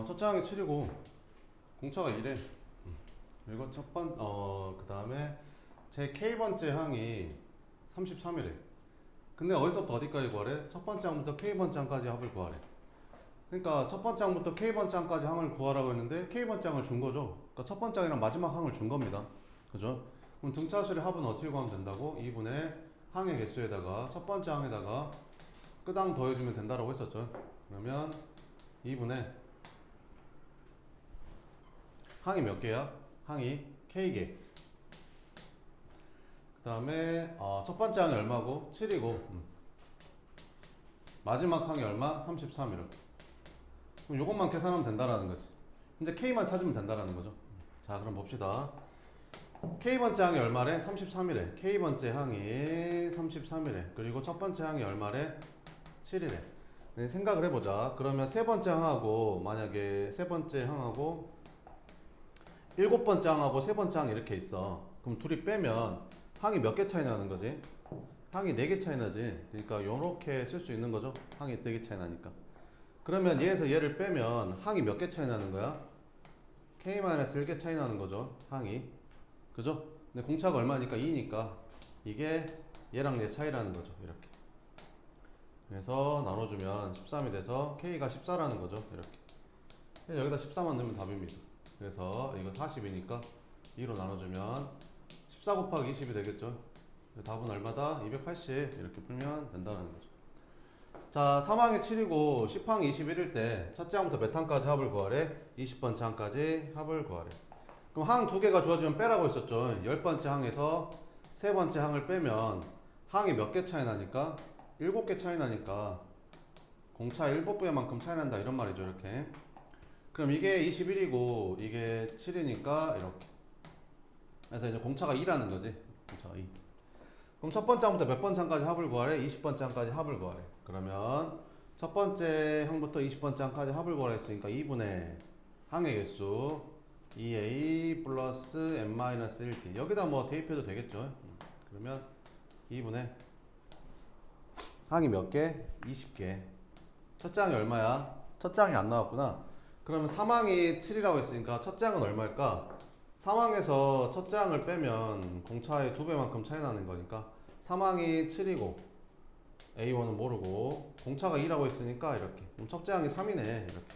첫째 항이 7이고 공차가 2래. 그리고 그 다음에 제 K번째 항이 33이래. 근데 어디서부터 어디까지 구하래? 첫 번째 항부터 K번째 항까지 합을 구하래. 그러니까 첫 번째 항부터 K번째 항까지 항을 구하라고 했는데 K번째 항을 준 거죠. 그러니까 첫 번째 항이랑 마지막 항을 준 겁니다. 그죠? 그럼 등차수의 합은 어떻게 구하면 된다고? 2분의 항의 개수에다가 첫 번째 항에다가 끝항 더해주면 된다라고 했었죠. 그러면 2분의 항이 몇 개야? 항이 K개. 그 다음에 첫 번째 항이 얼마고? 7이고 마지막 항이 얼마? 33이라. 그럼 이것만 계산하면 된다라는 거지. 이제 K만 찾으면 된다라는 거죠. 자, 그럼 봅시다. K번째 항이 얼마래? 33이래. K번째 항이 33이래. 그리고 첫 번째 항이 얼마래? 7이래. 네, 생각을 해보자. 그러면 세 번째 항하고 만약에 세 번째 항하고 일곱 번째 항하고 세 번째 항 이렇게 있어. 그럼 둘이 빼면 항이 몇 개 차이 나는 거지? 항이 4개 차이 나지. 그러니까 요렇게 쓸 수 있는 거죠. 항이 4개 차이 나니까. 그러면 얘에서 얘를 빼면 항이 몇 개 차이 나는 거야? K-1개 차이 나는 거죠. 항이. 그죠? 근데 공차가 얼마니까? 2니까 이게 얘랑 얘 차이라는 거죠. 이렇게. 그래서 나눠주면 13이 돼서 K가 14라는 거죠. 이렇게. 여기다 14만 넣으면 답입니다. 그래서 이거 40이니까 2로 나눠주면 14 곱하기 20이 되겠죠. 답은 얼마다? 280 이렇게 풀면 된다는 거죠. 자, 3항이 7이고 10항이 21일 때 첫째 항부터 몇 항까지 합을 구하래? 20번째 항까지 합을 구하래. 그럼 항 두 개가 주어지면 빼라고 했었죠. 10번째 항에서 세 번째 항을 빼면 항이 몇 개 차이 나니까? 7개 차이 나니까 공차 7배만큼 차이 난다 이런 말이죠. 이렇게. 그럼 이게 21이고 이게 7이니까 이렇게. 그래서 이제 공차가 2라는 거지. 공차가 2. 그럼 첫 번째 항부터 몇 번째 항까지 합을 구하래? 20번째 항까지 합을 구하래. 그러면 첫 번째 항부터 20번째 항까지 합을 구하라 했으니까 2분의 항의 개수 2a 플러스 n-1t 여기다 뭐 대입해도 되겠죠. 그러면 2분의 항이 몇 개? 20개. 첫째 항이 얼마야? 첫째 항이 안 나왔구나. 그러면 3항이 7이라고 했으니까 첫째 항은 얼마일까? 3항에서 첫째 항을 빼면 공차의 2배만큼 차이 나는 거니까 3항이 7이고 A1은 모르고 공차가 2라고 했으니까 이렇게. 그럼 첫째 항이 3이네. 이렇게.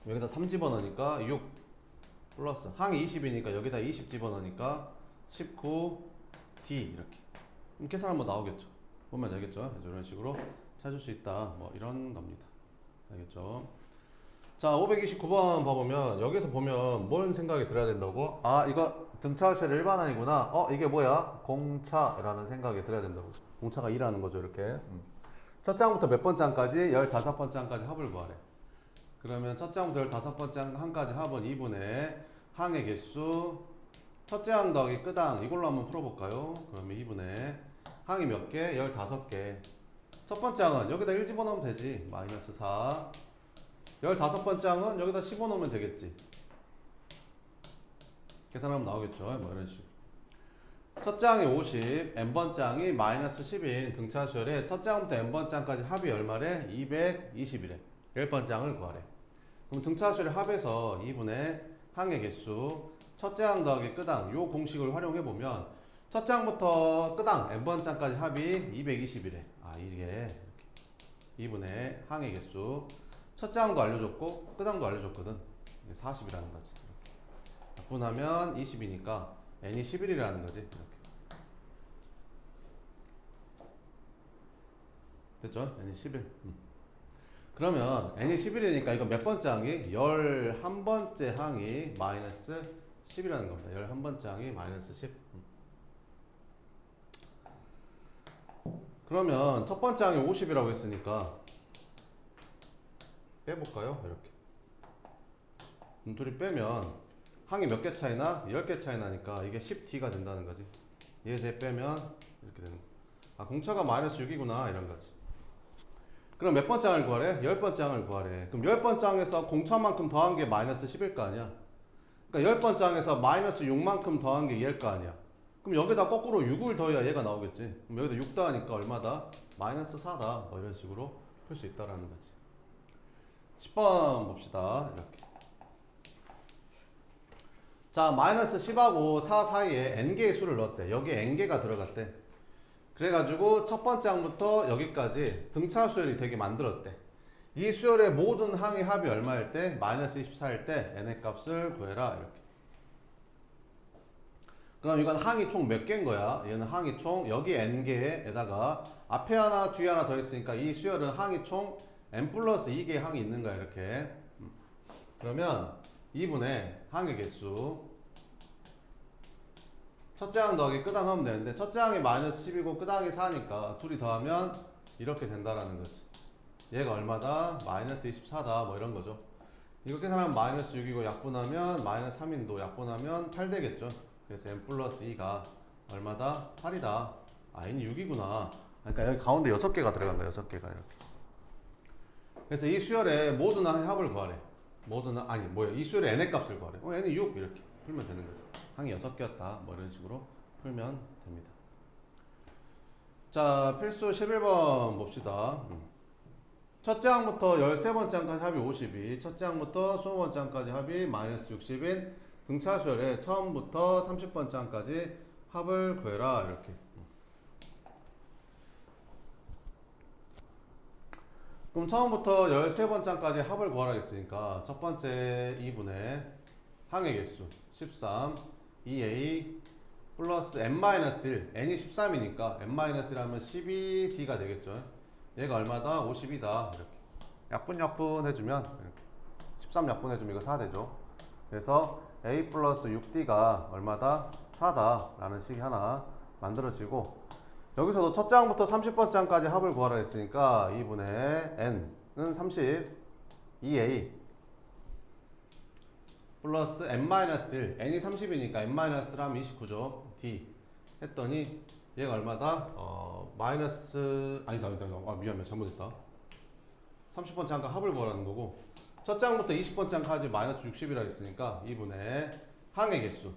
여기다 3 집어넣으니까 6 플러스 항이 20이니까 여기다 20 집어넣으니까 19D 이렇게. 그럼 계산 한번 나오겠죠. 보면 알겠죠? 이런 식으로 찾을 수 있다. 뭐 이런 겁니다. 알겠죠? 자, 529번 봐보면 여기서 보면 뭔 생각이 들어야 된다고? 아, 이거 등차수의 일반항이구나. 이게 뭐야? 공차라는 생각이 들어야 된다고. 공차가 2라는 거죠. 이렇게. 첫째 항부터 몇 번째 항까지? 15번째 항까지 합을 구하래. 그러면 첫째 항부터 15번째 항까지 합은 2분의 항의 개수 첫째 항 더하기 끝항 이걸로 한번 풀어볼까요? 그러면 2분의 항이 몇 개? 15개. 첫 번째 항은 여기다 1 집어넣으면 되지. 마이너스 4. 15번째 항은 여기다 15 넣으면 되겠지. 계산하면 나오겠죠. 뭐 이런 식으로. 첫째 항이 50, n번째 항이 마이너스 10인 등차수열에 첫째 항부터 n번째 항까지 합이 얼마래? 220이래. 10번째 항을 구하래. 그럼 등차수열의 합에서 2분의 항의 개수 첫째 항 더하기 끝항 요 공식을 활용해 보면 첫째 항부터 끝항 n번째 항까지 합이 220이래. 아, 이게 이렇게 2분의 항의 개수 첫째 항도 알려줬고 끝항도 알려줬거든. 40이라는 거지. 이렇게. 분하면 20이니까 n이 11이라는 거지. 이렇게. 됐죠? n이 11. 그러면 n이 11이니까 이거 몇 번째 항이? 11번째 항이 마이너스 10이라는 겁니다. 11번째 항이 마이너스 10. 그러면 첫 번째 항이 50이라고 했으니까 빼볼까요? 이렇게. 둘이 빼면 항이 몇 개 차이나? 10개 차이 나니까 이게 10D가 된다는 거지. 얘 빼면 이렇게 되는 거. 아, 공차가 마이너스 6이구나 이런 거지. 그럼 몇 번째 항을 구하래? 10번째 항을 구하래. 그럼 10번째 항에서 공차만큼 더한 게 마이너스 10일 거 아니야? 그러니까 10번째 항에서 마이너스 6만큼 더한 게 얘일 거 아니야? 그럼 여기다 거꾸로 6을 더해야 얘가 나오겠지. 그럼 여기다 6 더하니까 얼마다? 마이너스 4다. 뭐 이런 식으로 풀 수 있다라는 거지. 10번 봅시다. 이렇게. 자, 마이너스 10하고 4 사이에 n개의 수를 넣었대. 여기에 n개가 들어갔대. 그래가지고 첫 번째 항부터 여기까지 등차 수열이 되게 만들었대. 이 수열의 모든 항의 합이 얼마일 때? 마이너스 24일 때 n의 값을 구해라. 이렇게. 그럼 이건 항이 총 몇 개인 거야? 얘는 항이 총 여기 n개에다가 앞에 하나 뒤에 하나 더 있으니까 이 수열은 항이 총 n 플러스 2개의 항이 있는 거야. 이렇게. 그러면 2분의 항의 개수 첫째 항 더하기 끝항 하면 되는데 첫째 항이 마이너스 10이고 끝항이 4니까 둘이 더하면 이렇게 된다라는 거지. 얘가 얼마다? 마이너스 24다 뭐 이런 거죠. 이거 계산하면 마이너스 6이고 약분하면 마이너스 3인도 약분하면 8 되겠죠. 그래서 n 플러스 2가 얼마다? 8이다. 아, n이 6이구나. 그러니까 여기 가운데 6개가 들어간 거야. 6개가 이렇게. 그래서 이 수열의 모든 항의 합을 구하래. 모든 아니 뭐야? 이 수열의 n의 값을 구하래. n은 6 이렇게 풀면 되는 거지. 항이 6개였다. 뭐 이런 식으로 풀면 됩니다. 자, 필수 11번 봅시다. 첫째 항부터 13번째 항까지 합이 52, 첫째 항부터 20번째 항까지 합이 마이너스 60인 등차 수열의 처음부터 30번째 항까지 합을 구해라. 이렇게. 그럼 처음부터 13번째 항까지 합을 구하라 했으니까 첫 번째 2분의 항의 개수 13 2a 플러스 n-1 n이 13이니까 n-1하면 12d가 되겠죠. 얘가 얼마다? 50이다. 이렇게 약분 해주면 13 약분해주면 이거 4 되죠. 그래서 a 플러스 6d가 얼마다? 4다 라는 식이 하나 만들어지고, 여기서도 첫째 항부터 30번째 항까지 합을 구하라 했으니까 2분의 n은 30 2a 플러스 n-1 n이 30이니까 n-1하면 29죠. d 했더니 얘가 얼마다? 마이너스 아니다 미안해 잘못했다. 30번째 항과 합을 구하라는 거고, 첫째 항부터 20번째 항까지 마이너스 60이라 했으니까 2분의 항의 개수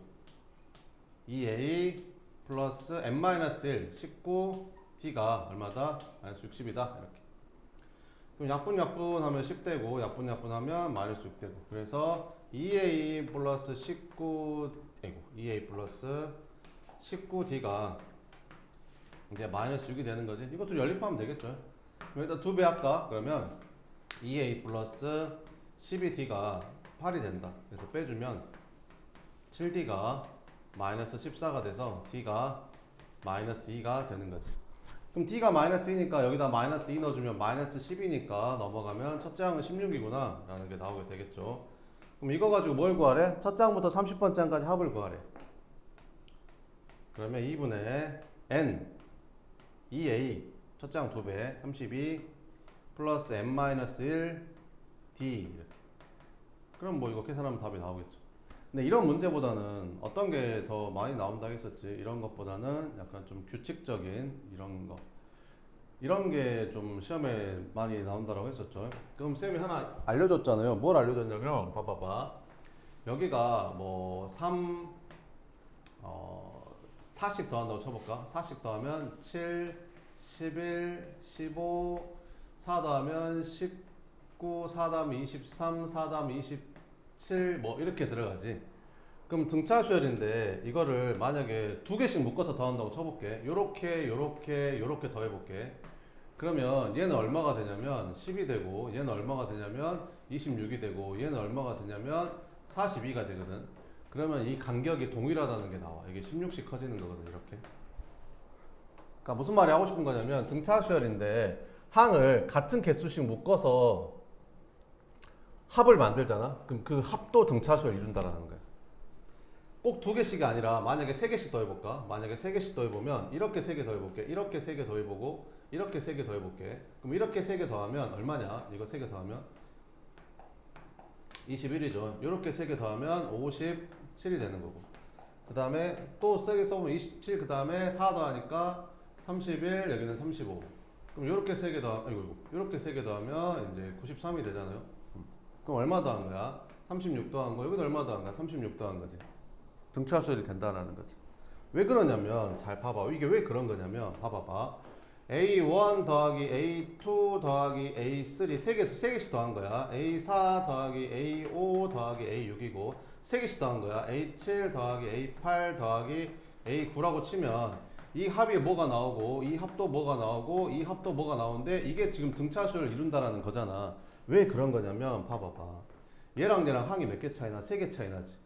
2a 플러스 n-1 19d가 얼마다? 마이너스 60이다. 이렇게. 그럼 약분하면 10되고 약분하면 마이너스 6되고, 그래서 2a 플러스 2a 플러스 19d가 이제 마이너스 6이 되는 거지. 이것도 연립하면 되겠죠. 여기다 2배 할까? 그러면 2a 플러스 12d가 8이 된다. 그래서 빼주면 7d가 마이너스 14가 돼서 d가 마이너스 2가 되는 거지. 그럼 d가 마이너스 2니까 여기다 마이너스 2 넣어주면 마이너스 10이니까 넘어가면 첫째 항은 16이구나 라는 게 나오게 되겠죠. 그럼 이거 가지고 뭘 구하래? 첫째 항부터 30번째 항까지 합을 구하래. 그러면 2분의 n 2a 첫째 항 2배 32 플러스 n-1 d. 그럼 뭐 이거 계산하면 답이 나오겠죠. 근데 이런 문제보다는 어떤 게 더 많이 나온다 했었지. 이런 것보다는 약간 좀 규칙적인 이런 게 좀 시험에 많이 나온다라고 했었죠. 그럼 쌤이 하나 알려줬잖아요. 뭘 알려줬냐면 봐봐. 여기가 뭐 4씩 더한다고 쳐볼까? 4씩 더하면 7, 11, 15, 4 더하면 19, 4 더하면 23, 4 더하면 27 뭐 이렇게 들어가지. 그럼 등차 수열인데 이거를 만약에 두 개씩 묶어서 더한다고 쳐볼게. 요렇게 더해볼게. 그러면 얘는 얼마가 되냐면 10이 되고, 얘는 얼마가 되냐면 26이 되고, 얘는 얼마가 되냐면 42가 되거든. 그러면 이 간격이 동일하다는 게 나와. 이게 16씩 커지는 거거든. 이렇게. 그러니까 무슨 말이 하고 싶은 거냐면 등차 수열인데 항을 같은 개수씩 묶어서 합을 만들잖아. 그럼 그 합도 등차 수열 이룬다라는 거야. 꼭 두 개씩이 아니라 만약에 세 개씩 더해볼까? 만약에 세 개씩 더해보면 이렇게 세 개 더해볼게. 이렇게 세 개 더해보고 이렇게 세 개 더해볼게. 그럼 이렇게 세 개 더하면 얼마냐? 이거 세 개 더하면 21이죠. 이렇게 세 개 더하면 57이 되는 거고, 그 다음에 또 세게 써보면 27, 그 다음에 4 더하니까 31, 여기는 35. 그럼 이렇게 세 개 이렇게 세 개 더하면 이제 93이 되잖아요. 그럼 얼마 더한 거야? 36 더한 거. 여기도 얼마 더한 거야? 36 더한 거지. 등차 수열이 된다는 거지. 왜 그러냐면 잘 봐봐. 이게 왜 그런 거냐면 봐봐봐. A1 더하기 A2 더하기 A3 세 개씩 더한 거야. A4 더하기 A5 더하기 A6이고 세 개씩 더한 거야. A7 더하기 A8 더하기 A9라고 치면 이 합이 뭐가 나오고 이 합도 뭐가 나오고 이 합도 뭐가 나오는데 이게 지금 등차수를 이룬다라는 거잖아. 왜 그런 거냐면 봐봐봐. 얘랑 얘랑 항이 몇 개 차이나? 세 개 차이 나지.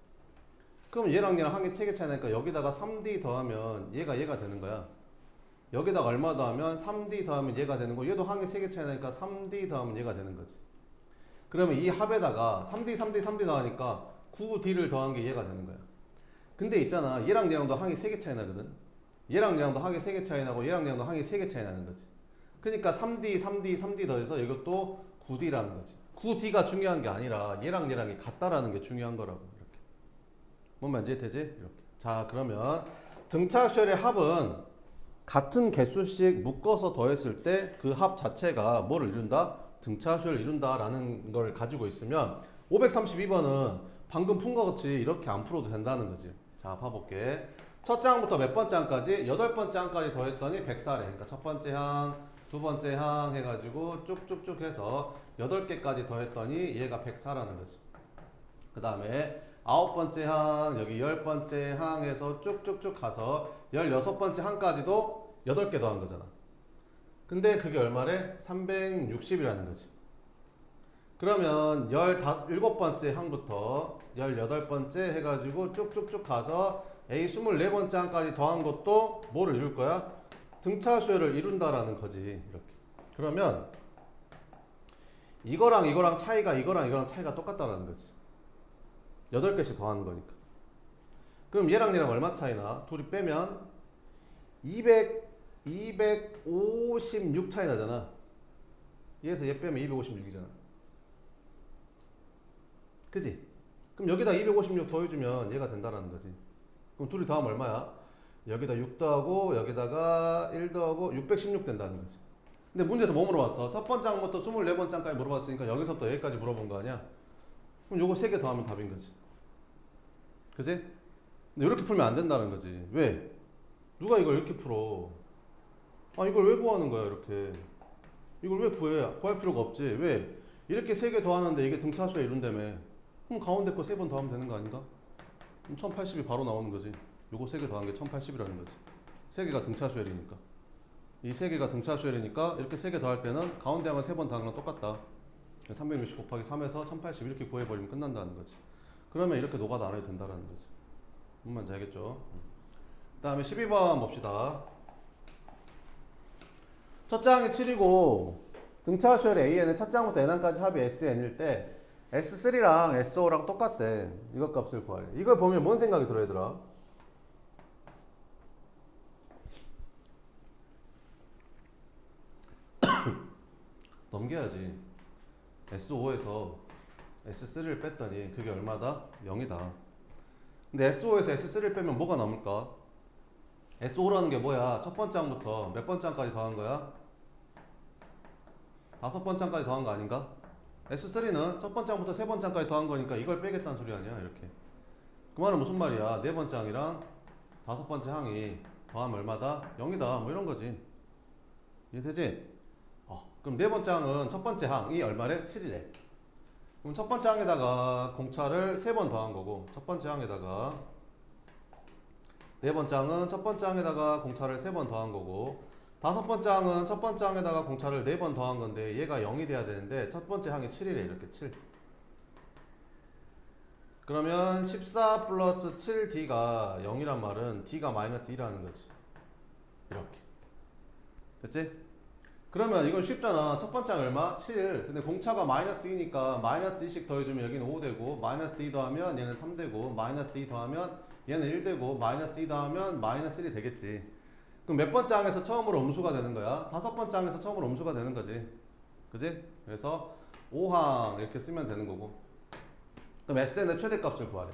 그럼 얘랑 얘랑 항이 세 개 차이 나니까 여기다가 3D 더하면 얘가 되는 거야. 여기다가 얼마 더하면 3D 더하면 얘가 되는 거. 얘도 항이 3개 차이 나니까 3D 더하면 얘가 되는 거지. 그러면 이 합에다가 3D 더하니까 9D를 더한 게 얘가 되는 거야. 근데 있잖아. 얘랑 얘랑도 항이 3개 차이 나거든. 얘랑 얘랑도 항이 3개 차이 나고 얘랑 얘랑도 항이 3개 차이 나는 거지. 그러니까 3D 더해서 이것도 9D라는 거지. 9D가 중요한 게 아니라 얘랑 얘랑이 같다라는 게 중요한 거라고. 이렇게. 뭔 말인지 이해되지? 이렇게. 자, 그러면 등차수열의 합은 같은 개수씩 묶어서 더했을 때 그 합 자체가 뭐를 이룬다? 등차수열을 이룬다라는 걸 가지고 있으면 532번은 방금 푼 거 같이 이렇게 안 풀어도 된다는 거지. 자, 봐볼게. 첫 장부터 몇 번째 항까지? 8번째 항까지 더했더니 104래. 그러니까 첫 번째 항, 두 번째 항 해가지고 쭉쭉쭉 해서 8개까지 더했더니 얘가 104라는 거지. 그 다음에 9번째 항, 여기 10번째 항에서 쭉쭉쭉 가서 16번째 항까지도 8개 더한 거잖아. 근데 그게 얼마래? 360이라는 거지. 그러면 17번째 항부터 18번째 해가지고 쭉쭉쭉 가서 A 24번째 항까지 더한 것도 뭐를 이룰 거야? 등차수열을 이룬다라는 거지. 이렇게. 그러면 이거랑 차이가 이거랑 차이가 똑같다라는 거지. 8개씩 더하는 거니까. 그럼 얘랑 얼마 차이나? 둘이 빼면 256 차이 나잖아. 얘에서 얘 빼면 256이잖아. 그지? 그럼 여기다 256 더해주면 얘가 된다라는 거지. 그럼 둘이 더하면 얼마야? 여기다 6 더하고 여기다가 1 더하고 616 된다는 거지. 근데 문제에서 뭐 물어봤어? 첫 번째 항부터 24번째 항까지 물어봤으니까 여기서부터 여기까지 물어본 거 아니야? 그럼 요거 3개 더하면 답인 거지. 그지? 근데 이렇게 풀면 안 된다는 거지. 왜? 누가 이걸 이렇게 풀어? 아, 이걸 왜 구하는 거야, 이렇게? 이걸 왜 구해? 구할 필요가 없지. 왜? 이렇게 3개 더하는데 이게 등차수에 이룬다며. 그럼 가운데 거 3번 더하면 되는 거 아닌가? 그럼 1080이 바로 나오는 거지. 요거 3개 더한 게 1080이라는 거지. 3개가 등차수열이니까. 이 3개가 등차수열이니까 이렇게 3개 더할 때는 가운데 항을 3번 더한 거랑 똑같다. 360 곱하기 3에서 1080 이렇게 구해버리면 끝난다는 거지. 그러면 이렇게 노가다 안 해도 된다는 거지. 뭔 말인지 알겠죠? 그 다음에 12번 봅시다. 첫 장이 7이고 등차수열의 AN은 첫 장부터 N항까지 합이 SN일 때 S3랑 S5랑 똑같대. 이것 값을 구하래. 이걸 보면 뭔 생각이 들어, 얘들아? 넘겨야지. S5에서 S3를 뺐더니 그게 얼마다? 0이다. 근데 S5에서 S3를 빼면 뭐가 남을까? S5라는 게 뭐야? 첫 번째 항부터 몇 번째 항까지 더한 거야? 5번째 항까지 더한 거 아닌가? S3는 첫 번째 항부터 세 번째 항까지 더한 거니까 이걸 빼겠다는 소리 아니야, 이렇게. 그 말은 무슨 말이야? 네 번째 항이랑 5번째 항이 더하면 얼마다? 0이다. 뭐 이런 거지. 이해되지? 그럼 네 번째 항은 첫 번째 항이 얼마래? 7이래. 그럼 첫 번째 항에다가 공차를 3번 더한 거고, 첫 번째 항에다가 네 번째 항은 첫 번째 항에다가 공차를 3번 더한 거고, 5번째 항은 첫 번째 항에다가 공차를 4번 더한 건데 얘가 0이 돼야 되는데 첫 번째 항이 7이래. 이렇게 7. 그러면 14 플러스 7D가 0이란 말은 D가 마이너스 2라는 거지. 이렇게. 됐지? 그러면 이건 쉽잖아. 첫 번째 항 얼마? 7. 근데 공차가 마이너스 2니까 마이너스 2씩 더해주면 여기는 5 되고, 마이너스 2 더하면 얘는 3 되고, 마이너스 2 더하면 얘는 1 되고, 마이너스 2 더하면 마이너스 1이 되겠지. 그럼 몇 번째 항에서 처음으로 음수가 되는 거야? 5번째 항에서 처음으로 음수가 되는 거지. 그지? 그래서 5항 이렇게 쓰면 되는 거고. 그럼 SN의 최대값을 구하래.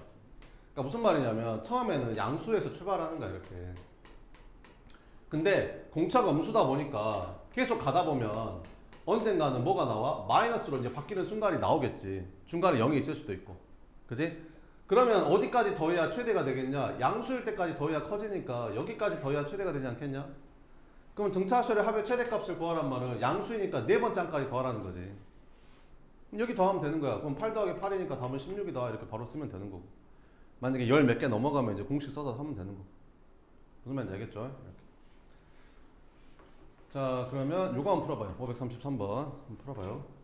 그러니까 무슨 말이냐면 처음에는 양수에서 출발하는 거야, 이렇게. 근데 공차가 음수다 보니까 계속 가다 보면 언젠가는 뭐가 나와? 마이너스로 이제 바뀌는 순간이 나오겠지. 중간에 0이 있을 수도 있고. 그지? 그러면 어디까지 더해야 최대가 되겠냐? 양수일 때까지 더해야 커지니까 여기까지 더해야 최대가 되지 않겠냐? 그러면 등차수열의 합의 최대값을 구하란 말은 양수이니까 네 번째 항까지 더하라는 거지. 여기 더하면 되는 거야. 그럼 8 더하기 8이니까 답은 16이다. 이렇게 바로 쓰면 되는 거고. 만약에 열 몇 개 넘어가면 이제 공식 써서 하면 되는 거고. 무슨 말인지 알겠죠? 이렇게. 자, 그러면 요거 한번 풀어봐요. 533번. 한번 풀어봐요.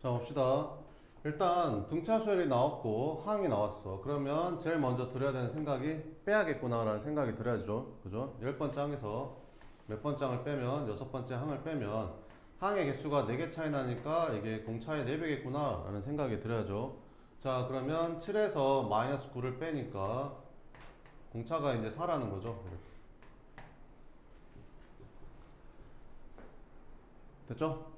자, 봅시다. 일단 등차수열이 나왔고 항이 나왔어. 그러면 제일 먼저 들어야 되는 생각이 빼야겠구나라는 생각이 들어야죠. 그죠? 10번째 항에서 몇 번째 항을 빼면 6번째 항을 빼면 항의 개수가 4개 차이 나니까 이게 공차의 4배겠구나 라는 생각이 들어야죠. 자, 그러면 7에서 마이너스 9를 빼니까 공차가 이제 4라는 거죠. 됐죠?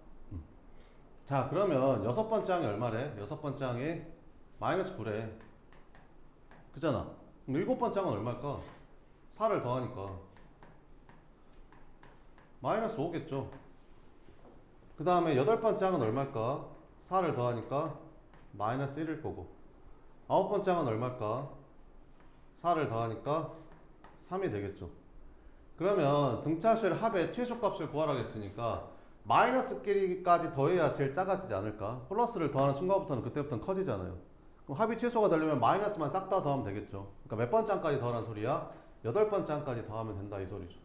자, 그러면 6번째 항이 얼마래? 6번째 항이 마이너스 9래. 그잖아. 그럼 7번째 항은 얼마일까? 4를 더하니까 마이너스 5겠죠. 그 다음에 8번째 항은 얼마일까? 4를 더하니까 마이너스 1일 거고 9번째 항은 얼마일까? 4를 더하니까 3이 되겠죠. 그러면 등차수열 합의 최소값을 구하라고 했으니까 마이너스끼리까지 더해야 제일 작아지지 않을까? 플러스를 더하는 순간부터는 그때부터는 커지잖아요. 그럼 합이 최소가 되려면 마이너스만 싹 다 더하면 되겠죠. 그러니까 몇 번째 항까지 더하라는 소리야? 8번째 항까지 더하면 된다 이 소리죠.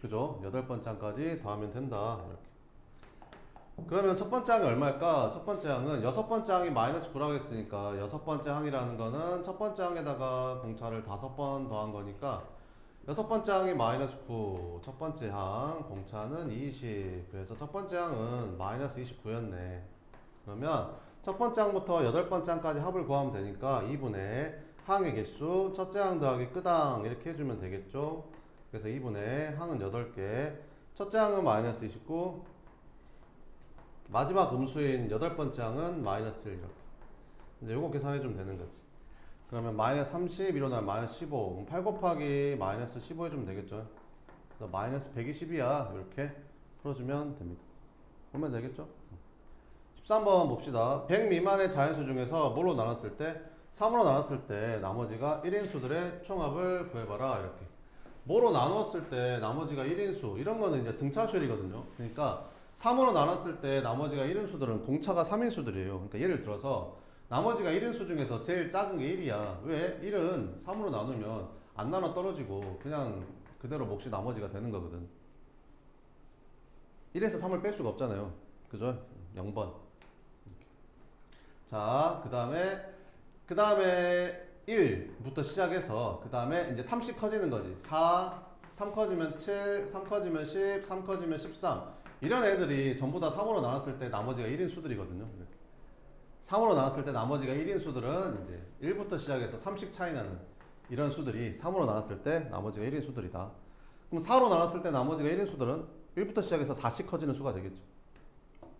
그죠? 8번째 항까지 더하면 된다 이렇게. 그러면 첫 번째 항이 얼마일까? 첫 번째 항은 6번째 항이 마이너스 9라고 했으니까 6번째 항이라는 거는 첫 번째 항에다가 공차를 5번 더한 거니까 6번째 항이 마이너스 9, 첫 번째 항 공차는 20. 그래서 첫 번째 항은 마이너스 29였네. 그러면 첫 번째 항부터 8번째 항까지 합을 구하면 되니까 2분의 항의 개수 첫째 항 더하기 끝항 이렇게 해주면 되겠죠. 그래서 2분의 항은 8개, 첫째 항은 마이너스 29, 마지막 음수인 8번째 항은 마이너스 1 이렇게. 이제 요거 계산해주면 되는 거지. 그러면 마이너스 30 일어나면 마이너스 15. 그럼 8 곱하기 마이너스 15 해주면 되겠죠. 그래서 마이너스 120이야. 이렇게 풀어주면 됩니다. 보면 되겠죠? 13번 봅시다. 100 미만의 자연수 중에서 뭘로 나눴을 때? 3으로 나눴을 때 나머지가 1인수들의 총합을 구해봐라. 이렇게. 뭐로 나눴을 때 나머지가 1인수. 이런 거는 이제 등차수열이거든요. 그러니까 3으로 나눴을 때 나머지가 1인수들은 공차가 3인수들이에요. 그러니까 예를 들어서 나머지가 1인수 중에서 제일 작은 게 1이야. 왜? 1은 3으로 나누면 안 나눠 떨어지고 그냥 그대로 몫이 나머지가 되는 거거든. 1에서 3을 뺄 수가 없잖아요. 그죠? 0번. 자, 그 다음에 1부터 시작해서 그 다음에 이제 3씩 커지는 거지. 4, 3 커지면 7, 3 커지면 10, 3 커지면 13. 이런 애들이 전부 다 3으로 나눴을 때 나머지가 1인 수들이거든요. 이렇게. 3으로 나눴을 때 나머지가 1인 수들은 이제 1부터 시작해서 3씩 차이 나는 이런 수들이 3으로 나눴을 때 나머지가 1인 수들이다. 그럼 4로 나눴을 때 나머지가 1인 수들은 1부터 시작해서 4씩 커지는 수가 되겠죠.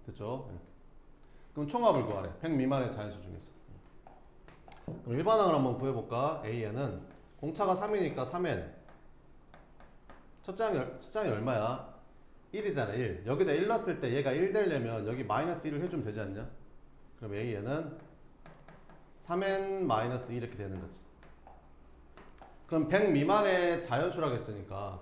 됐죠? 이렇게. 그럼 총합을 구하래. 100 미만의 자연수 중에서. 그럼 일반항을 한번 구해볼까? A에는 공차가 3이니까 3n. 첫째 항이 얼마야? 1이잖아 1. 여기다 1 넣었을 때 얘가 1 되려면 여기 마이너스 1을 해주면 되지 않냐? 그럼 a는 3n 마이너스 2 이렇게 되는 거지. 그럼 100 미만의 자연수라고 했으니까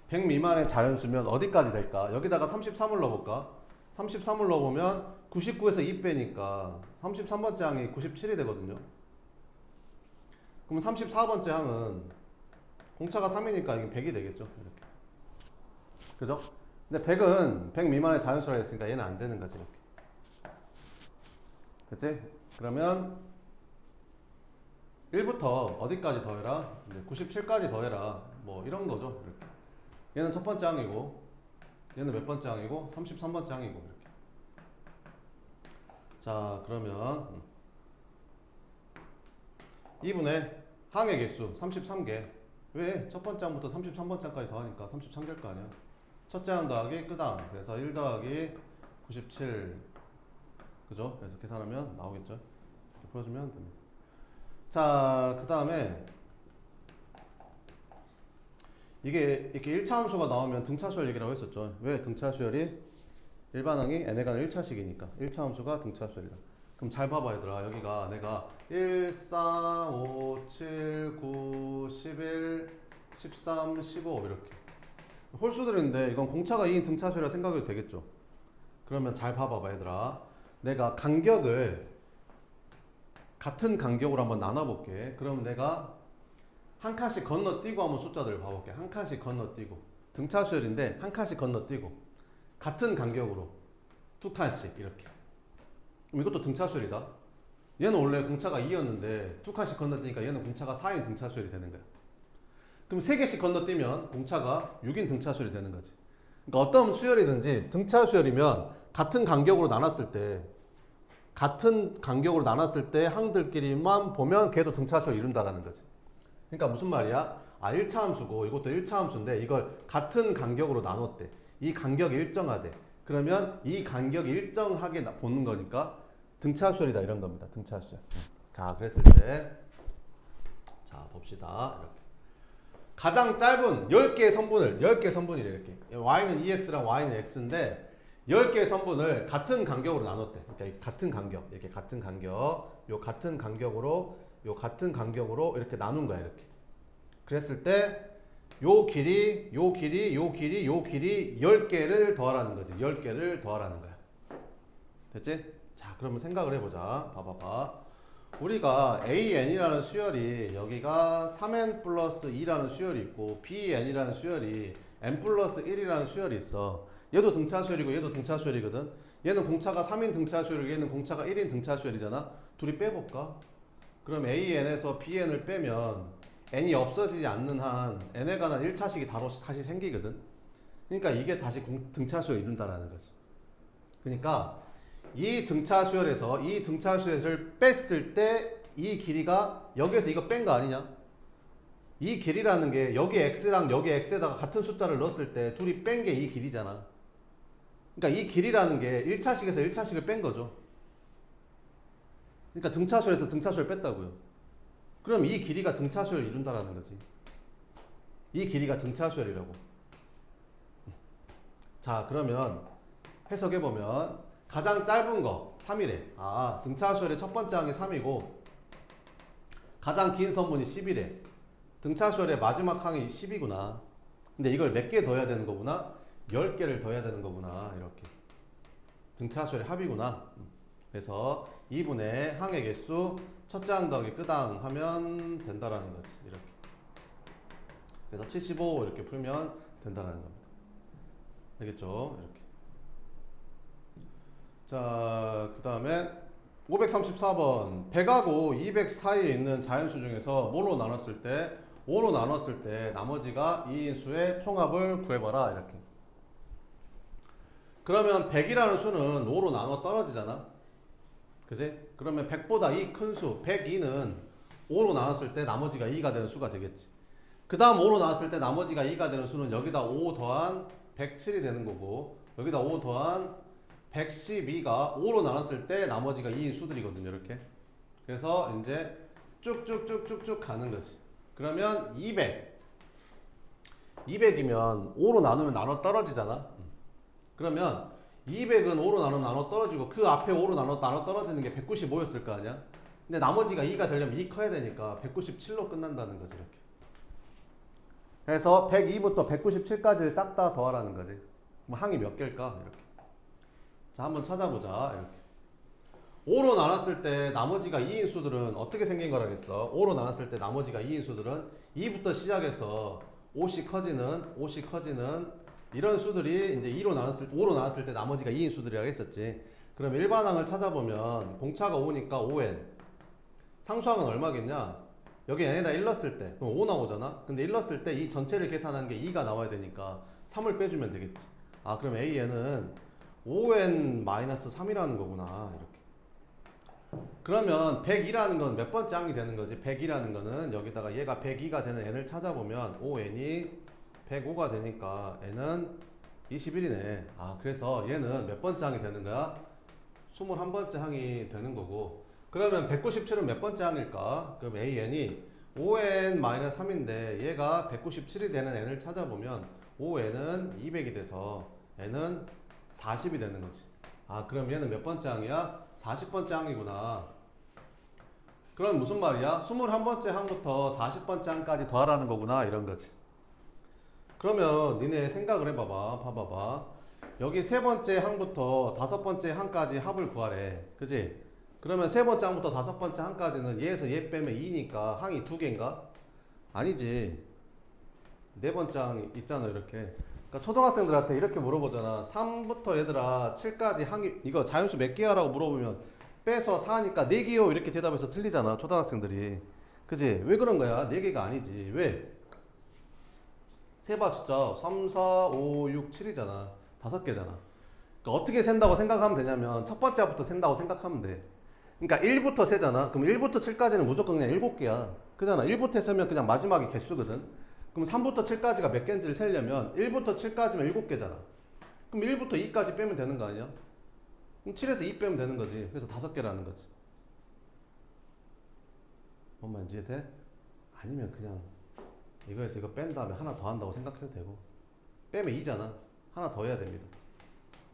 100 미만의 자연수면 어디까지 될까? 여기다가 33을 넣어볼까? 33을 넣어보면 99에서 2 빼니까 33번째 항이 97이 되거든요. 그럼 34번째 항은 공차가 3이니까 이게 100이 되겠죠. 이렇게. 그죠? 근데 100은 100 미만의 자연수라고 했으니까 얘는 안 되는 거지. 이렇게. 그치? 그러면 1부터 어디까지 더해라? 97까지 더해라. 뭐 이런 거죠. 이렇게. 얘는 첫 번째 항이고 얘는 몇 번째 항이고 33번째 항이고 이렇게. 자 그러면 2분의 항의 개수 33개. 왜? 첫 번째 항부터 33번째 항까지 더하니까 33개일 거 아니야. 첫째 항 더하기 끄당. 그래서 1 더하기 97. 그죠? 그래서 계산하면 나오겠죠. 이렇게 풀어주면 됩니다. 자, 그 다음에 이게 이렇게 1차 함수가 나오면 등차 수열 얘기라고 했었죠. 왜 등차 수열이 일반항이 n에 관한 1차식이니까 1차 함수가 등차 수열이다. 그럼 잘 봐봐 얘들아. 여기가 내가 1, 4, 5, 7, 9, 11, 13, 15 이렇게 홀수들인데 이건 공차가 2인 등차 수열이라 생각해도 되겠죠. 그러면 잘 봐봐봐 얘들아. 내가 간격을 같은 간격으로 한번 나눠볼게. 그럼 내가 한 칸씩 건너뛰고 한번 숫자들을 봐볼게. 한 칸씩 건너뛰고 등차 수열인데 한 칸씩 건너뛰고 같은 간격으로 두 칸씩 이렇게. 그럼 이것도 등차 수열이다. 얘는 원래 공차가 2였는데 두 칸씩 건너뛰니까 얘는 공차가 4인 등차 수열이 되는 거야. 그럼 세 개씩 건너뛰면 공차가 6인 등차 수열이 되는 거지. 그러니까 어떤 수열이든지 등차 수열이면 같은 간격으로 나눴을 때 항들끼리만 보면 걔도 등차 수열 이룬다라는 거지. 그러니까 무슨 말이야? 1차 함수고 이것도 1차 함수인데 이걸 같은 간격으로 나눴대. 이 간격이 일정하대. 그러면 이 간격이 일정하게 보는 거니까 등차 수열이다 이런 겁니다. 등차 수열. 자, 그랬을 때 자, 봅시다. 이렇게. 가장 짧은 10개의 선분이래 이렇게. y는 2x랑 y는 x인데 10개의 선분을 같은 간격으로 나눴대. 그러니까 같은 간격, 이렇게 같은 간격, 요 같은 간격으로 이렇게 나눈 거야, 이렇게. 그랬을 때 요 길이 10개를 더하라는 거지. 10개를 더하라는 거야. 됐지? 자, 그러면 생각을 해보자. 봐봐봐. 우리가 AN이라는 수열이 여기가 3N 플러스 2라는 수열이 있고 BN이라는 수열이 N 플러스 1이라는 수열이 있어. 얘도 등차 수열이고 얘도 등차 수열이거든. 얘는 공차가 3인 등차 수열이고 얘는 공차가 1인 등차 수열이잖아. 둘이 빼볼까? 그럼 AN에서 BN을 빼면 N이 없어지지 않는 한 N에 관한 1차식이 다시 생기거든. 그러니까 이게 다시 등차 수열을 이룬다라는 거지. 그러니까 이 등차 수열에서 이 등차 수열을 뺐을 때 이 길이가 여기에서 이거 뺀 거 아니냐? 이 길이라는 게 여기 x랑 여기 x에다가 같은 숫자를 넣었을 때 둘이 뺀 게 이 길이잖아. 그러니까 이 길이라는 게 1차식에서 1차식을 뺀 거죠. 그러니까 등차수열에서 등차수열 뺐다고요. 그럼 이 길이가 등차수열을 이룬다라는 거지. 이 길이가 등차수열이라고. 자, 그러면 해석해보면 가장 짧은 거 3이래. 등차수열의 첫 번째 항이 3이고 가장 긴 선분이 10이래. 등차수열의 마지막 항이 10이구나. 근데 이걸 몇 개 더해야 되는 거구나? 10개를 더해야 되는 거구나. 이렇게. 등차수열의 합이구나. 그래서 2분의 항의 개수 첫째 항 더하기 끄당 하면 된다라는 거지. 이렇게. 그래서 75 이렇게 풀면 된다라는 겁니다. 되겠죠? 이렇게. 자, 그 다음에 534번 100하고 200 사이에 있는 자연수 중에서 뭐로 나눴을 때 5로 나눴을 때 나머지가 2인수의 총합을 구해봐라 이렇게. 그러면 100이라는 수는 5로 나눠 떨어지잖아. 그지? 그러면 100보다 2 큰 수 102는 5로 나눴을 때 나머지가 2가 되는 수가 되겠지. 그 다음 5로 나눴을 때 나머지가 2가 되는 수는 여기다 5 더한 107이 되는 거고 여기다 5 더한 112가 5로 나눴을 때 나머지가 2인 수들이거든요. 이렇게. 그래서 이제 쭉쭉쭉쭉쭉 가는 거지. 그러면 200이면 5로 나누면 나눠 떨어지잖아. 그러면 200은 5로 나눠 떨어지고 그 앞에 5로 나눠 떨어지는 게 195였을 거 아니야? 근데 나머지가 2가 되려면 2 커야 되니까 197로 끝난다는 거지 이렇게. 그래서 102부터 197까지를 싹 다 더하라는 거지. 그럼 항이 몇 개일까? 이렇게. 자, 한번 찾아보자. 이렇게. 5로 나눴을 때 나머지가 2인 수들은 어떻게 생긴 거라겠어? 5로 나눴을 때 나머지가 2인 수들은 2부터 시작해서 5씩 커지는 이런 수들이 이제 5로 나눴을 때 나머지가 2인 수들이라고 했었지. 그럼 일반항을 찾아보면 공차가 5니까 5n. 상수항은 얼마겠냐? 여기 n에다 1 넣었을 때 그럼 5 나오잖아. 근데 1 넣었을 때 이 전체를 계산한 게 2가 나와야 되니까 3을 빼주면 되겠지. 아, 그럼 an은 5n-3이라는 거구나. 이렇게. 그러면 102라는 건 몇 번째 항이 되는 거지? 102라는 거는 여기다가 얘가 102가 되는 n을 찾아보면 5n이 105가 되니까 n은 21이네. 아, 그래서 얘는 몇 번째 항이 되는 거야? 21번째 항이 되는 거고. 그러면 197은 몇 번째 항일까? 그럼 an이 5n-3인데 얘가 197이 되는 n을 찾아보면 5n은 200이 돼서 n은 40이 되는 거지. 아, 그럼 얘는 몇 번째 항이야? 40번째 항이구나. 그럼 무슨 말이야? 21번째 항부터 40번째 항까지 더하라는 거구나 이런 거지. 그러면 니네 생각을 해봐봐. 봐봐봐. 여기 세 번째 항부터 다섯 번째 항까지 합을 구하래. 그지? 그러면 세 번째 항부터 다섯 번째 항까지는 얘에서 얘 빼면 2니까 항이 두 개인가? 아니지. 네 번째 항 있잖아 이렇게. 그러니까 초등학생들한테 이렇게 물어보잖아. 3부터 얘들아 7까지 항이 이거 자연수 몇 개야? 라고 물어보면 빼서 4니까 4개요 이렇게 대답해서 틀리잖아 초등학생들이. 그지? 왜 그런 거야? 4개가 아니지. 왜? 세봐 진짜 3, 4, 5, 6, 7이잖아. 5개잖아. 그러니까 어떻게 센다고 생각하면 되냐면 첫 번째 부터 센다고 생각하면 돼. 그러니까 1부터 세잖아. 그럼 1부터 7까지는 무조건 그냥 7개야. 그잖아. 1부터 세면 그냥 마지막이 개수거든. 그럼 3부터 7까지가 몇 개인지를 세려면 1부터 7까지면 7개잖아. 그럼 1부터 2까지 빼면 되는 거 아니야? 그럼 7에서 2 빼면 되는 거지. 그래서 5개라는 거지. 뭔 말인지 이해돼? 아니면 그냥 이거에서 이거 뺀 다음에 하나 더 한다고 생각해도 되고. 빼면 2잖아. 하나 더 해야 됩니다.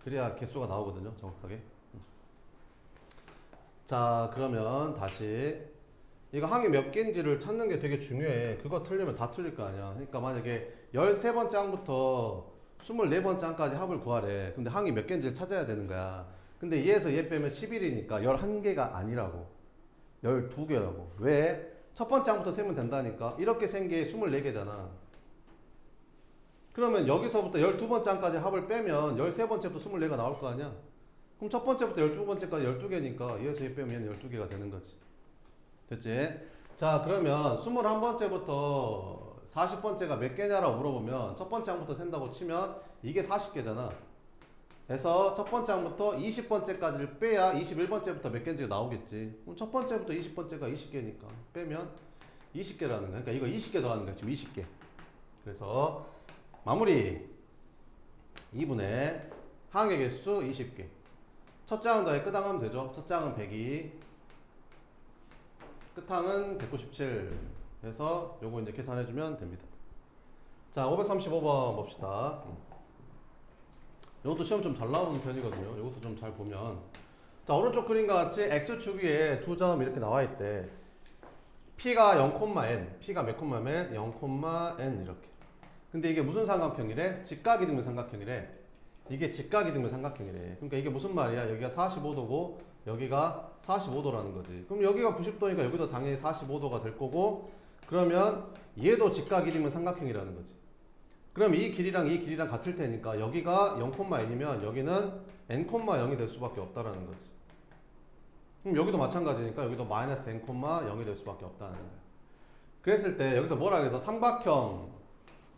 그래야 개수가 나오거든요. 정확하게. 자, 그러면 다시 이거 항이 몇 개인지를 찾는 게 되게 중요해. 그거 틀리면 다 틀릴 거 아니야. 그러니까 만약에 13번째 항부터 24번째 항까지 합을 구하래. 근데 항이 몇 개인지를 찾아야 되는 거야. 근데 얘에서 얘 빼면 11이니까 11개가 아니라고. 12개라고. 왜? 첫 번째 항부터 세면 된다니까. 이렇게 센 게 24개잖아. 그러면 여기서부터 12번째 항까지 합을 빼면 13번째부터 24가 나올 거 아니야. 그럼 첫 번째부터 12번째까지 12개니까 얘에서 얘 빼면 얘는 12개가 되는 거지. 됐지? 자, 그러면 21번째부터 40번째가 몇 개냐라고 물어보면 첫 번째 항부터 센다고 치면 이게 40개잖아. 그래서 첫 번째 항부터 20번째까지를 빼야 21번째부터 몇 개인지가 나오겠지. 그럼 첫 번째부터 20번째가 20개니까 빼면 20개라는 거야. 그러니까 이거 20개 더하는 거야. 지금 20개. 그래서 마무리 2분의 항의 개수 20개. 첫째 항 더해 끝항하면 되죠. 첫째 항은 102, 끝항은 197. 그래서 요거 이제 계산해주면 됩니다. 자, 535번 봅시다. 이것도 시험 좀 잘 나오는 편이거든요. 이것도 좀 잘 보면. 자, 오른쪽 그림과 같이 X축 위에 두 점 이렇게 나와 있대. P가 0,n, P가 몇 콤마면 0,n 이렇게. 근데 이게 무슨 삼각형이래? 직각이등분 삼각형이래. 이게 직각이등분 삼각형이래. 그러니까 이게 무슨 말이야? 여기가 45도고 여기가 45도라는 거지. 그럼 여기가 90도니까 여기도 당연히 45도가 될 거고, 그러면 얘도 직각이등분 삼각형이라는 거지. 그럼 이 길이랑 같을 테니까 여기가 0,n이면 여기는 n,0이 될 수밖에 없다라는 거지. 그럼 여기도 마찬가지니까 여기도 마이너스 n,0이 될 수밖에 없다는 거야. 그랬을 때 여기서 뭐라 그래서 삼각형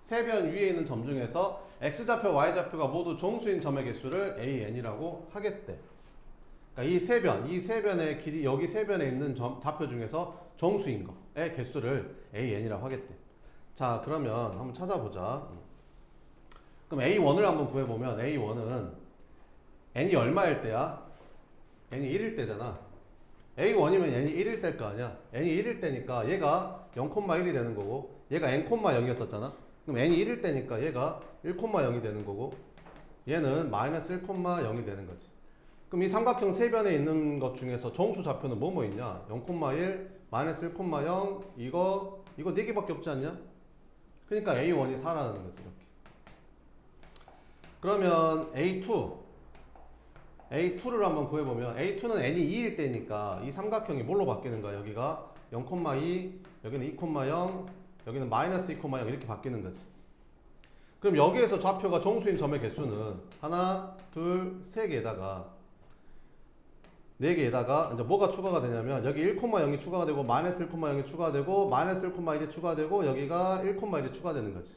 세 변 위에 있는 점 중에서 x좌표, y좌표가 모두 정수인 점의 개수를 an이라고 하겠대. 그러니까 이 세 변의 길이 여기 세 변에 있는 좌표 중에서 정수인 거의 개수를 an이라고 하겠대. 자, 그러면 한번 찾아보자. 그럼 A1을 한번 구해보면 A1은 n이 얼마일 때야? n이 1일 때잖아. A1이면 n이 1일 때일 거 아니야. n이 1일 때니까 얘가 0,1이 되는 거고 얘가 n,0이었었잖아. 그럼 n이 1일 때니까 얘가 1,0이 되는 거고 얘는 마이너스 1,0이 되는 거지. 그럼 이 삼각형 세변에 있는 것 중에서 정수 좌표는 뭐뭐 있냐? 0,1, 마이너스 1,0 이거 4개밖에 없지 않냐? 그러니까 A1이 4라는 거지. 이렇게. 그러면 A2를 한번 구해보면 A2는 n이 2일 때니까 이 삼각형이 뭘로 바뀌는 거야? 여기가 0,2, 여기는 2,0, 여기는 마이너스 2,0 이렇게 바뀌는 거지. 그럼 여기에서 좌표가 정수인 점의 개수는 하나, 둘, 세 개에다가 4개에다가 이제 뭐가 추가가 되냐면 여기 1,0이 추가가 되고 마이너스 1,0이 추가가 되고 마이너스 1,1이 추가되고 여기가 1,1이 추가되는 거지.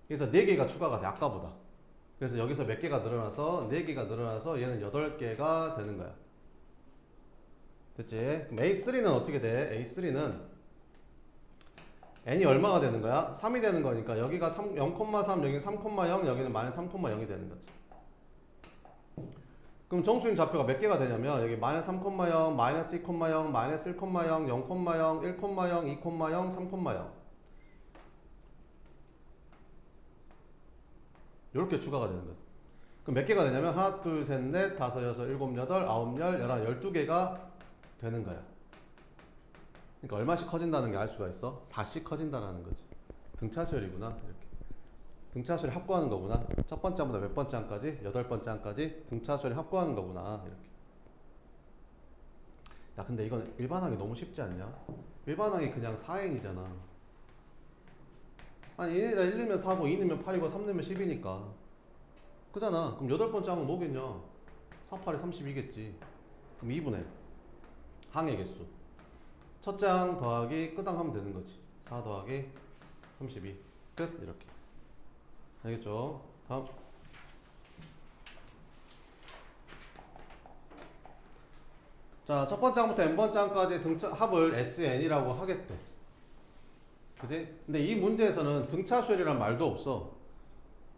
그래서 4개가 추가가 돼 아까보다. 그래서 여기서 몇 개가 늘어나서 4개가 늘어나서 얘는 8개가 되는 거야. 됐지? 그럼 A3는 어떻게 돼? A3는 n이 얼마가 되는 거야? 3이 되는 거니까 여기가 0,3, 여기는 3,0, 여기는 마이너스 3,0이 되는 거지. 그럼 정수인 좌표가 몇 개가 되냐면 여기 마이너스 3,0, 마이너스 2,0, 마이너스 1,0, 0,0, 1,0, 2,0, 3,0 이렇게 추가가 되는 거죠. 그럼 몇 개가 되냐면 하나, 둘, 셋, 넷, 다섯, 여섯, 일곱, 여덟, 아홉, 열, 열한, 12개가 되는 거야. 그러니까 얼마씩 커진다는 게 알 수가 있어? 4씩 커진다는 거지. 등차수열이구나. 이렇게. 등차수열 합구하는 거구나. 첫 번째 항보다 몇 번째 항까지? 8번째 항까지 등차수열 합구하는 거구나. 이렇게. 야, 근데 이건 일반항이 너무 쉽지 않냐? 일반항이 그냥 4n이잖아. 아니 1에다 1 넣으면 4고 2 넣으면 8이고 3 넣으면 10이니까 그잖아. 그럼 8번째 항은 뭐겠냐? 4, 8에 32겠지. 그럼 2분의 항의 개수 첫째 항 더하기 끝항 하면 되는 거지. 4 더하기 32 끝. 이렇게. 알겠죠? 다음. 자, 첫 번째 항부터 n번째 항까지 합을 SN이라고 하겠대. 그지? 근데 이 문제에서는 등차수열이란 말도 없어.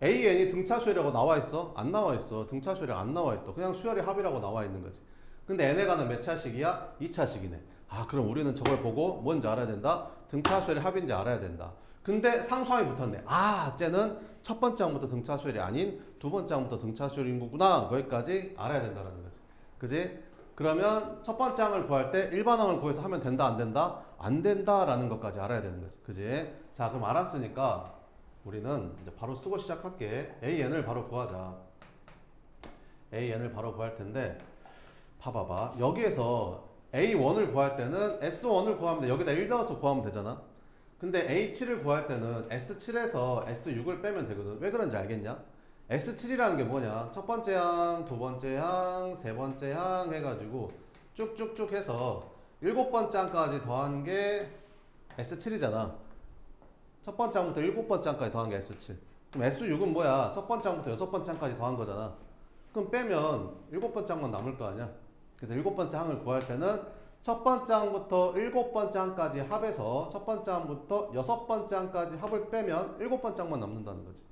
AN이 등차수열이라고 나와 있어? 안 나와 있어. 등차수열이 안 나와 있어. 그냥 수열의 합이라고 나와 있는 거지. 근데 n에 관한 몇 차식이야? 2차식이네. 아, 그럼 우리는 저걸 보고 뭔지 알아야 된다? 등차수열의 합인지 알아야 된다. 근데 상수항이 붙었네. 아, 쟤는 첫 번째 항부터 등차수열이 아닌 두 번째 항부터 등차수열인 거구나. 거기까지 알아야 된다는 거지. 그지? 그러면 첫 번째 항을 구할 때 일반항을 구해서 하면 된다, 안 된다? 안 된다라는 것까지 알아야 되는 거지. 그지? 자, 그럼 알았으니까 우리는 이제 바로 쓰고 시작할게. AN을 바로 구하자. AN을 바로 구할 텐데 봐봐봐. 여기에서 A1을 구할 때는 S1을 구하면 돼. 여기다 1 넣어서 구하면 되잖아. 근데 A7을 구할 때는 S7에서 S6을 빼면 되거든. 왜 그런지 알겠냐? S7이라는 게 뭐냐? 첫 번째 항, 두 번째 항, 세 번째 항 해가지고 쭉쭉쭉 해서 7번째 항까지 더한 게 S7이잖아. 첫 번째 항부터 7번째 항까지 더한 게 S7. 그럼 S6은 뭐야? 첫 번째 항부터 6번째 항까지 더한 거잖아. 그럼 빼면 7번째 항만 남을 거 아니야? 그래서 7번째 항을 구할 때는 첫 번째 항부터 7번째 항까지 합해서 첫 번째 항부터 6번째 항까지 합을 빼면 7번째 항만 남는다는 거지.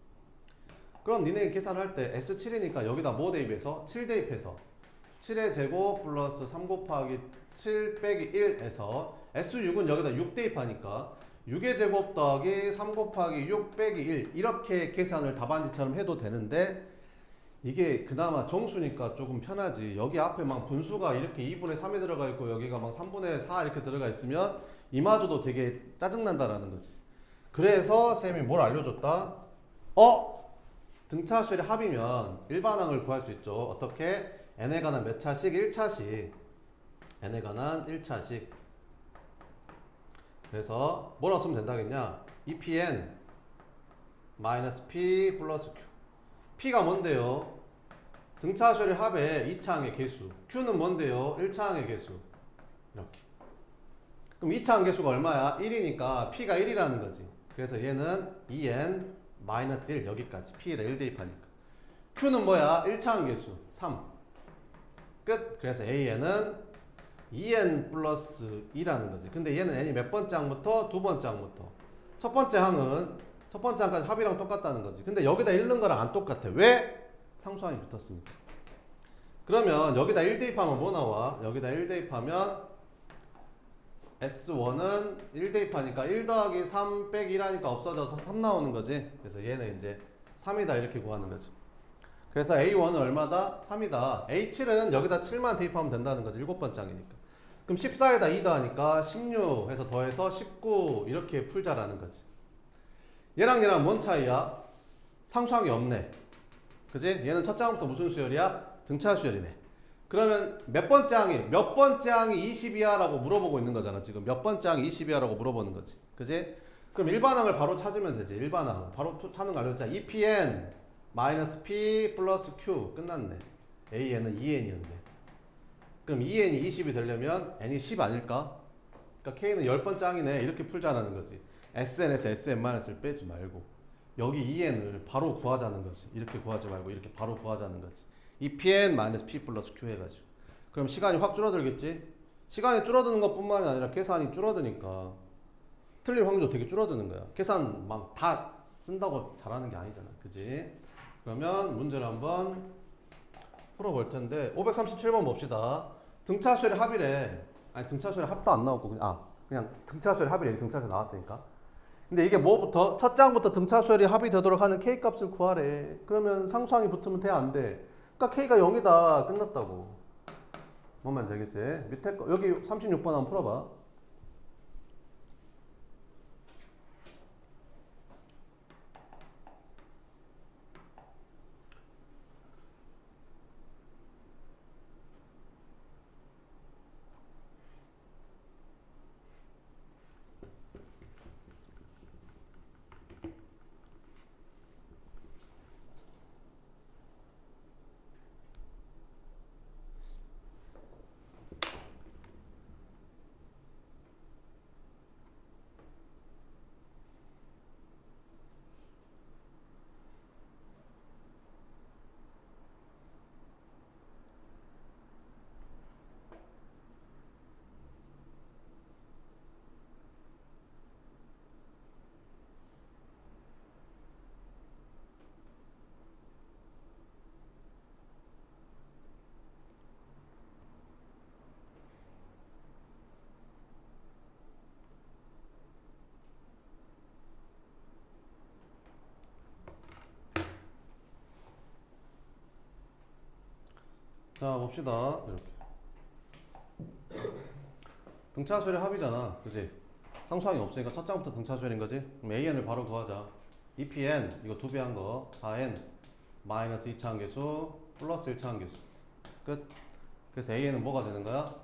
그럼 니네 계산할 때 S7이니까 여기다 뭐 대입해서? 7 대입해서 7의 제곱 플러스 3 곱하기 7 빼기 1에서 S6은 여기다 6 대입하니까 6의 제곱 더하기 3 곱하기 6 빼기 1 이렇게 계산을 답안지처럼 해도 되는데 이게 그나마 정수니까 조금 편하지. 여기 앞에 막 분수가 이렇게 2분의 3이 들어가 있고 여기가 막 3분의 4 이렇게 들어가 있으면 이마저도 되게 짜증난다라는 거지. 그래서 쌤이 뭘 알려줬다? 등차수열의 합이면 일반항을 구할 수 있죠. 어떻게? n에 관한 몇 차식? 1차식. n에 관한 1차식. 그래서 뭐라고 쓰면 된다겠냐? EPN 마이너스 P 플러스 Q. P가 뭔데요? 등차수열의 합의 2차항의 개수. Q는 뭔데요? 1차항의 개수. 이렇게. 그럼 2차항 개수가 얼마야? 1이니까 P가 1이라는 거지. 그래서 얘는 2n 마이너스 1 여기까지. P에다 1 대입하니까. Q는 뭐야? 1차항 개수 3. 끝. 그래서 AN은 2n 플러스 2라는 거지. 근데 얘는 n이 몇 번째 항부터? 두 번째 항부터. 첫 번째 항은 첫 번째 항까지 합이랑 똑같다는 거지. 근데 여기다 1 넣은 거랑 안 똑같아. 왜? 상수항이 붙었으니까. 그러면 여기다 1 대입하면 뭐 나와? 여기다 1 대입하면 S1은 1 대입하니까 1 더하기 3 빼기 1 하니까 없어져서 3 나오는 거지. 그래서 얘는 이제 3이다 이렇게 구하는 거지. 그래서 A1은 얼마다? 3이다. A7은 여기다 7만 대입하면 된다는 거지. 7번째 항이니까. 그럼 14에다 2다 하니까 16 해서 더해서 19 이렇게 풀자라는 거지. 얘랑 얘랑 뭔 차이야? 상수항이 없네. 그지? 얘는 첫째 항부터 무슨 수열이야? 등차 수열이네. 그러면 몇 번째 항이 20이야? 라고 물어보고 있는 거잖아. 지금 몇 번째 항이 20이야? 라고 물어보는 거지. 그지? 그럼 일반항을 바로 찾으면 되지. 일반항. 바로 찾는 거 알려줬잖아. EPN 마이너스 P 플러스 Q 끝났네. AN은 2N이었네. 그럼 2N이 20이 되려면 N이 10 아닐까? 그러니까 K는 10번째 항이네. 이렇게 풀자는 거지. SN에서 SN-을 빼지 말고 여기 2N을 바로 구하자는 거지. 이렇게 구하지 말고 이렇게 바로 구하자는 거지. EPN 마이너스 P 플러스 Q 해가지고. 그럼 시간이 확 줄어들겠지? 시간이 줄어드는 것뿐만이 아니라 계산이 줄어드니까 틀릴 확률도 되게 줄어드는 거야. 계산 막 다 쓴다고 잘하는 게 아니잖아. 그지? 그러면 문제를 한번 풀어볼 텐데 537번 봅시다. 등차수열의 합이래. 아니 등차수열의 합도 안 나오고 그냥 등차수열의 합이래. 등차수열 나왔으니까. 근데 이게 뭐부터? 첫 장부터 등차수열이 합이 되도록 하는 K값을 구하래. 그러면 상수항이 붙으면 돼? 안 돼? 그러니까 K가 0이다. 끝났다고. 뭔 말인지 알겠지? 밑에 거 여기 36번 한번 풀어봐. 자 봅시다. 이렇게 등차수열의 합이잖아. 그지? 상수항이 없으니까 첫 장부터 등차수열인 거지? 그럼 AN을 바로 구하자. EPN 이거 2배 한 거 4N 마이너스 2차 항계수 플러스 1차 항계수 끝. 그래서 AN은 뭐가 되는 거야?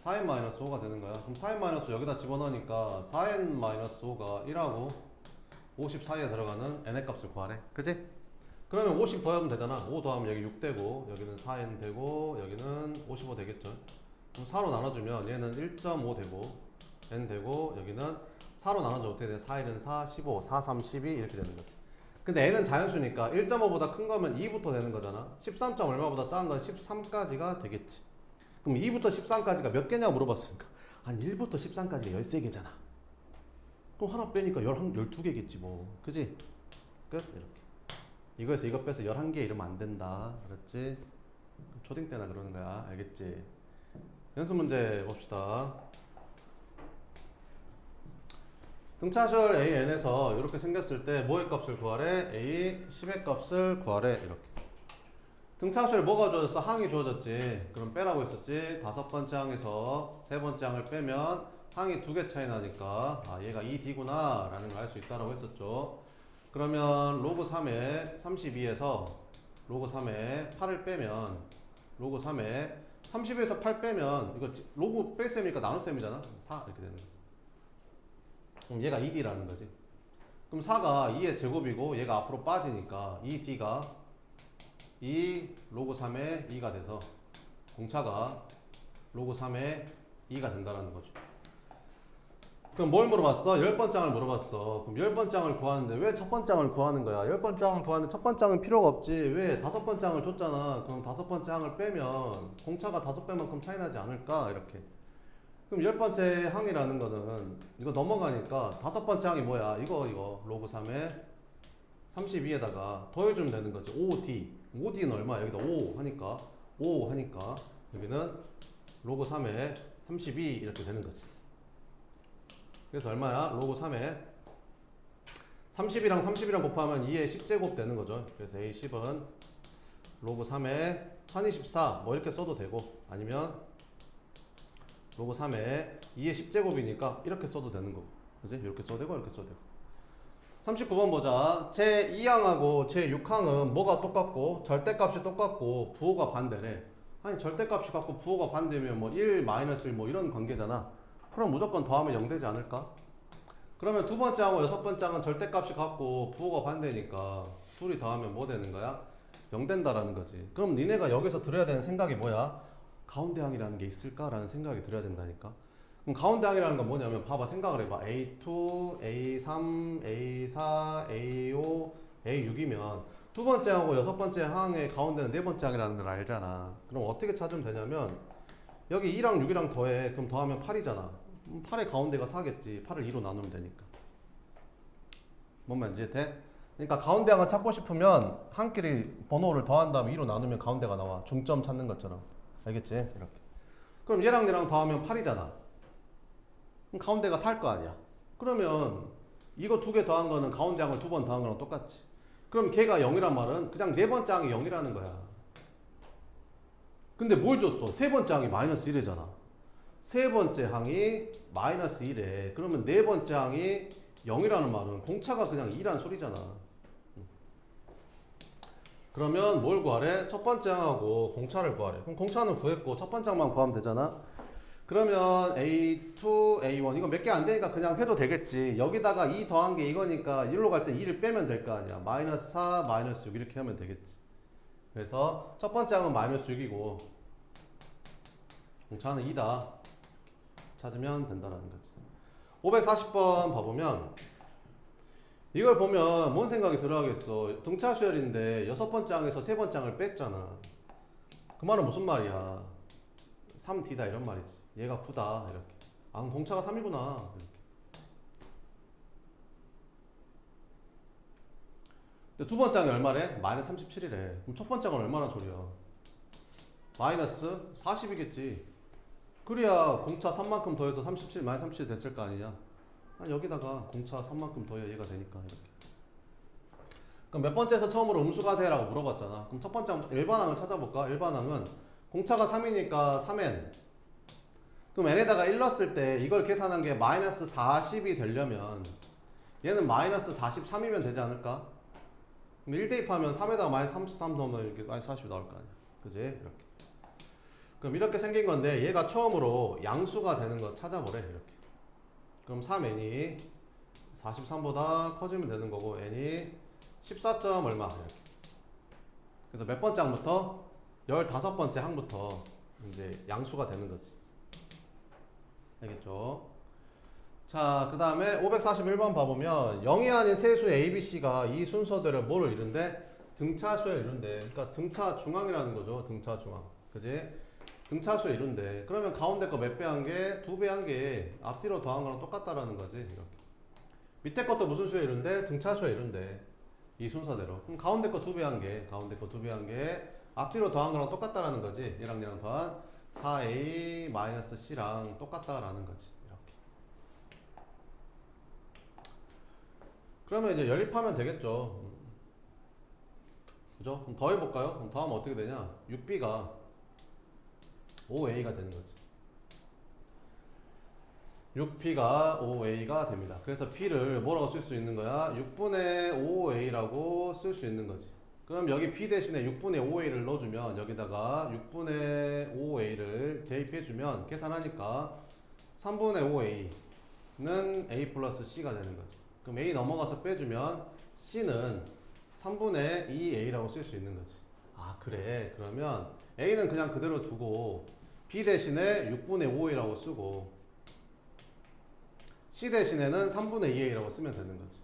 4N 마이너스 5가 되는 거야. 그럼 4N 마이너스 여기다 집어넣으니까 4N 마이너스 5가 1하고 50 사이에 들어가는 N의 값을 구하래. 그지? 그러면 50 더하면 되잖아. 5 더하면 여기 6 되고 여기는 4N 되고 여기는 55 되겠죠. 그럼 4로 나눠주면 얘는 1.5 되고 N 되고 여기는 4로 나눠주면 어떻게 돼? 4N은 4, 15, 4, 3, 12 이렇게 되는 거지. 근데 N은 자연수니까 1.5보다 큰 거면 2부터 되는 거잖아. 13. 얼마보다 작은 건 13까지가 되겠지. 그럼 2부터 13까지가 몇 개냐고 물어봤으니까 아니 1부터 13까지가 13개잖아. 그럼 하나 빼니까 12개겠지 뭐. 그지? 끝. 이렇게. 이거에서 이거 빼서 11개 이러면 안 된다. 그렇지? 초딩 때나 그러는 거야. 알겠지? 연습 문제 봅시다. 등차수열 AN에서 이렇게 생겼을 때 뭐의 값을 구하래? A 10의 값을 구하래. 이렇게. 등차수열 뭐가 주어졌어? 항이 주어졌지. 그럼 빼라고 했었지. 5번째 항에서 3번째 항을 빼면 항이 2개 차이 나니까 얘가 2D구나 라는 걸 알 수 있다고 했었죠. 그러면 로그 3에 32에서 로그 3에 8을 빼면 로그 3에 30에서 8 빼면 이거 로그 뺄셈이니까 나눗셈이잖아. 4 이렇게 되는 거지. 그럼 얘가 2D라는 거지. 그럼 4가 2의 제곱이고 얘가 앞으로 빠지니까 2D가 2 로그 3의 2가 돼서 공차가 로그 3의 2가 된다는 거죠. 그럼 뭘 물어봤어? 10번째 항을 물어봤어. 그럼 10번째 항을 구하는데 왜 첫 번째 항을 구하는 거야? 10번째 항을 구하는데 첫 번째 항은 필요가 없지. 왜? 5번째 항을 줬잖아. 그럼 5번째 항을 빼면 공차가 5배만큼 차이 나지 않을까? 이렇게. 그럼 10번째 항이라는 거는 이거 넘어가니까 5번째 항이 뭐야? 이거 로그 3에 32에다가 더해주면 되는 거지. 5D. 5D는 얼마? 여기다 5 하니까 5 하니까 여기는 로그 3에 32 이렇게 되는 거지. 그래서 얼마야? 로그 3에 30이랑 30이랑 곱하면 2의 10제곱 되는 거죠. 그래서 A10은 로그 3에 1024 뭐 이렇게 써도 되고, 아니면 로그 3에 2의 10제곱이니까 이렇게 써도 되는 거고, 그지? 이렇게 써도 되고 이렇게 써도 되고. 39번 보자. 제 2항하고 제 6항은 뭐가 똑같고 절대값이 똑같고 부호가 반대래. 아니 절대값이 같고 부호가 반대면 뭐 1 마이너스 1 뭐 이런 관계잖아. 그럼 무조건 더하면 0 되지 않을까? 그러면 두 번째 항하고 여섯 번째 항은 절대값이 같고 부호가 반대니까 둘이 더하면 뭐 되는 거야? 0 된다라는 거지. 그럼 니네가 여기서 들어야 되는 생각이 뭐야? 가운데 항이라는 게 있을까라는 생각이 들어야 된다니까. 그럼 가운데 항이라는 건 뭐냐면 봐봐, 생각을 해봐. A2, A3, A4, A5, A6이면 두 번째 항하고 여섯 번째 항의 가운데는 네 번째 항이라는 걸 알잖아. 그럼 어떻게 찾으면 되냐면 여기 2랑 6이랑 더해. 그럼 더하면 8이잖아. 8의 가운데가 4겠지. 8을 2로 나누면 되니까. 뭔 말인지 이해돼? 그러니까 가운데 항을 찾고 싶으면 한끼리 번호를 더한 다음에 2로 나누면 가운데가 나와. 중점 찾는 것처럼. 알겠지? 이렇게. 그럼 얘랑 얘랑 더하면 8이잖아. 그럼 가운데가 4일 거 아니야. 그러면 이거 두 개 더한 거는 가운데 항을 두 번 더한 거랑 똑같지. 그럼 걔가 0이란 말은 그냥 네 번째 항이 0이라는 거야. 근데 뭘 줬어? 세 번째 항이 마이너스 1이잖아. 세 번째 항이 마이너스 1에 그러면 네 번째 항이 0이라는 말은 공차가 그냥 2란 소리잖아. 그러면 뭘 구하래? 첫 번째 항하고 공차를 구하래. 그럼 공차는 구했고 첫 번째 항만 구하면 되잖아. 그러면 A2, A1 이거 몇 개 안 되니까 그냥 해도 되겠지. 여기다가 2 더한 게 이거니까 1로 갈 때 2를 빼면 될 거 아니야. 마이너스 4, 마이너스 6 이렇게 하면 되겠지. 그래서 첫 번째 항은 마이너스 6이고 공차는 2다. 찾으면 된다라는 거지. 540번 봐보면 이걸 보면 뭔 생각이 들어가겠어. 등차 수열인데 여섯 번째 항에서 세 번째 항을 뺐잖아. 그 말은 무슨 말이야? 3D다 이런 말이지. 얘가 9다 이렇게. 아 그럼 공차가 3이구나 이렇게. 근데 두 번째 항이 얼마래? 마이너스 37이래. 그럼 첫 번째 항은 얼마나 소리야? 마이너스 40이겠지. 그래야 공차 3만큼 더해서 37 마이너스 37 됐을 거 아니냐. 여기다가 공차 3만큼 더해야 얘가 되니까 이렇게. 그럼 몇 번째에서 처음으로 음수가 돼? 라고 물어봤잖아. 그럼 첫 번째 일반항을 찾아볼까? 일반항은 공차가 3이니까 3n. 그럼 n에다가 1 넣었을 때 이걸 계산한 게 마이너스 40이 되려면 얘는 마이너스 43이면 되지 않을까? 그럼 1 대입하면 3에다가 마이너스 33 넣으면 이렇게 마이너스 40이 나올 거 아니야. 그지? 이렇게. 그럼 이렇게 생긴 건데 얘가 처음으로 양수가 되는 거 찾아보래. 이렇게. 그럼 3n이 43보다 커지면 되는 거고 n이 14. 얼마 이렇게. 그래서 몇 번째 항부터 15번째 항부터 이제 양수가 되는 거지. 알겠죠? 자, 그 다음에 541번 봐보면 0이 아닌 세수 ABC가 이 순서대로 뭐를 이룬대? 등차수에 이룬대. 그러니까 등차 중앙이라는 거죠. 등차 중앙. 그지? 등차수에 이룬대. 그러면 가운데 거 몇 배 한 게? 2배 한 게 앞뒤로 더한 거랑 똑같다라는 거지. 이렇게. 밑에 것도 무슨 수에 이룬대? 등차수에 이룬대. 이 순서대로. 그럼 가운데 거 2배 한 게, 가운데 거 2배 한 게 앞뒤로 더한 거랑 똑같다라는 거지. 얘랑 얘랑 더한 4a-c랑 똑같다라는 거지. 이렇게. 그러면 이제 연립하면 되겠죠. 그죠? 그럼 더해볼까요? 그럼 더하면 어떻게 되냐? 6b가 5a가 되는 거지. 6p가 5a가 됩니다. 그래서 p를 뭐라고 쓸 수 있는 거야? 6분의 5a라고 쓸 수 있는 거지. 그럼 여기 p 대신에 6분의 5a를 넣어주면 여기다가 6분의 5a를 대입해주면 계산하니까 3분의 5a는 a 플러스 c가 되는 거지. 그럼 a 넘어가서 빼주면 c는 3분의 2a라고 쓸 수 있는 거지. 아 그래. 그러면 a는 그냥 그대로 두고 b 대신에 6분의 5a라고 쓰고 c 대신에는 3분의 2a라고 쓰면 되는 거지.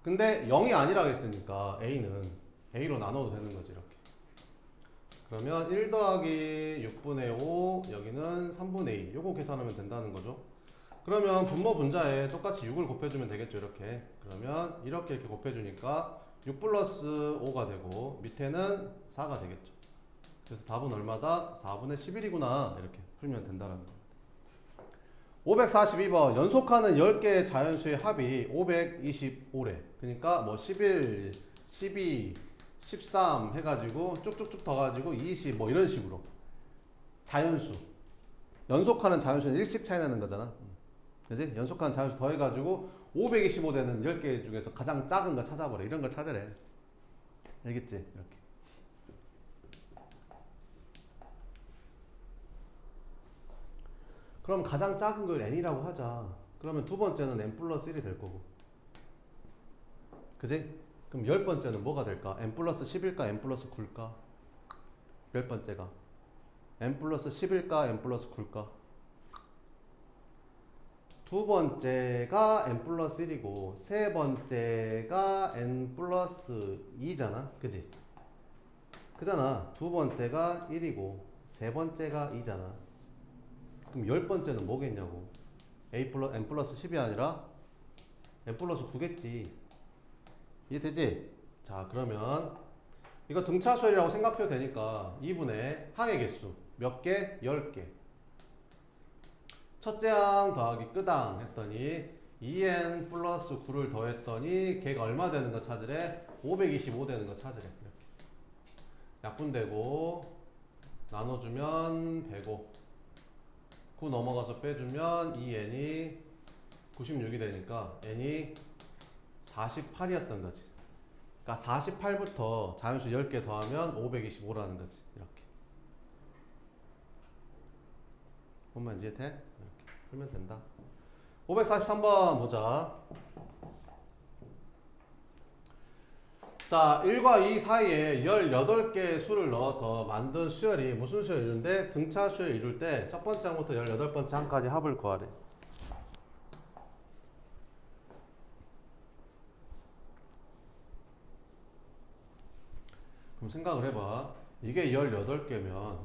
근데 0이 아니라고 했으니까 a는 a로 나눠도 되는 거지. 이렇게. 그러면 1 더하기 6분의 5 여기는 3분의 2 요거 계산하면 된다는 거죠. 그러면 분모 분자에 똑같이 6을 곱해주면 되겠죠. 이렇게. 그러면 이렇게 곱해주니까 6 플러스 5가 되고 밑에는 4가 되겠죠. 그래서 답은 얼마다? 4분의 11이구나 이렇게 풀면 된다는 거. 542번 연속하는 10개의 자연수의 합이 525래. 그러니까 뭐 11, 12, 13 해가지고 쭉쭉쭉 더 가지고 20 뭐 이런 식으로 자연수 연속하는 자연수는 일씩 차이 나는 거잖아. 그지? 연속하는 자연수 더해가지고 525 되는 10개 중에서 가장 작은 거 찾아보래. 이런 걸 찾으래. 알겠지? 이렇게. 그럼 가장 작은 걸 n이라고 하자. 그러면 두 번째는 n 플러스 1이 될 거고. 그지? 그럼 열 번째는 뭐가 될까? n 플러스 10일까? n 플러스 9일까? 열 번째가 n 플러스 10일까? n 플러스 9일까? 두 번째가 n 플러스 1이고 세 번째가 n 플러스 2잖아. 그지? 그잖아. 두 번째가 1이고 세 번째가 2잖아. 그럼 열 번째는 뭐겠냐고. n 플러스 10이 아니라 n 플러스 9겠지. 이해되지? 자, 그러면 이거 등차수열이라고 생각해도 되니까 2분의 항의 개수 몇 개? 10개. 첫째 항 더하기 끝항 했더니 2n 플러스 9를 더했더니 걔가 얼마 되는 거 찾으래? 525 되는 거 찾으래. 이렇게 약분되고 나눠주면 105 9 넘어가서 빼주면 2n이 96이 되니까 n이 48이었던 거지. 그러니까 48부터 자연수 10개 더하면 525라는 거지. 이렇게. 뭔 이제 돼? 이렇게 풀면 된다. 543번 보자. 자, 1과 2 사이에 18개의 수를 넣어서 만든 수열이 무슨 수열 이루는데 등차 수열 이룰 때 첫 번째 항부터 18번째 항까지 합을 구하래. 그럼 생각을 해봐. 이게 18개면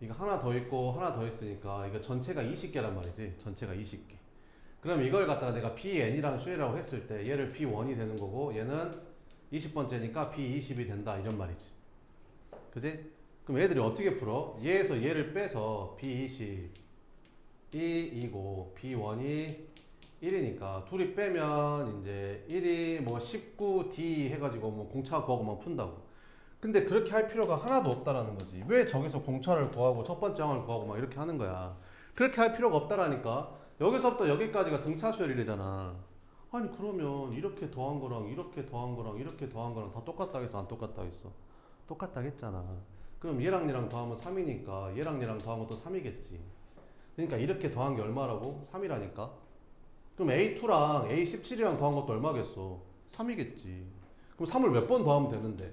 이거 하나 더 있고 하나 더 있으니까 이거 전체가 20개란 말이지. 전체가 20개. 그럼 이걸 갖다가 내가 Bn이라는 수열이라고 했을 때 얘를 B1이 되는 거고 얘는 20번째니까 B20이 된다 이런 말이지. 그지? 그럼 얘들이 어떻게 풀어? 얘에서 얘를 빼서 B20이 2고 B1이 1이니까 둘이 빼면 이제 1이 뭐 19D 해가지고 뭐 공차 구하고만 푼다고. 근데 그렇게 할 필요가 하나도 없다라는 거지. 왜 저기서 공차를 구하고 첫 번째 항을 구하고 막 이렇게 하는 거야. 그렇게 할 필요가 없다라니까. 여기서부터 여기까지가 등차수열이래잖아. 아니 그러면 이렇게 더한 거랑 이렇게 더한 거랑 이렇게 더한 거랑 다 똑같다 했어? 안 똑같다 했어? 똑같다 했잖아. 그럼 얘랑 얘랑 더하면 3이니까 얘랑 얘랑 더한 것도 3이겠지. 그러니까 이렇게 더한 게 얼마라고? 3이라니까. 그럼 A2랑 A17이랑 더한 것도 얼마겠어? 3이겠지. 그럼 3을 몇 번 더하면 되는데?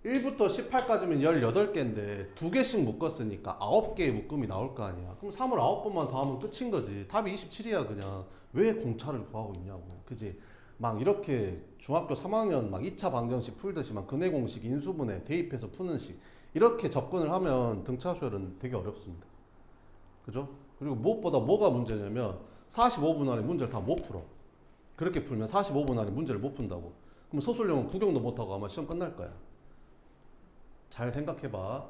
1부터 18까지면 18개인데 2개씩 묶었으니까 9개의 묶음이 나올 거 아니야. 그럼 3을 9번만 더하면 끝인 거지. 답이 27이야 그냥. 왜 공차를 구하고 있냐고. 그지? 막 이렇게 중학교 3학년 막 2차 방정식 풀듯이 막 근해 공식, 인수분해, 대입해서 푸는 식 이렇게 접근을 하면 등차수열은 되게 어렵습니다. 그죠? 그리고 무엇보다 뭐가 문제냐면 45분 안에 문제를 다 못 풀어. 그렇게 풀면 45분 안에 문제를 못 푼다고. 그럼 서술형은 구경도 못하고 아마 시험 끝날 거야. 잘 생각해봐.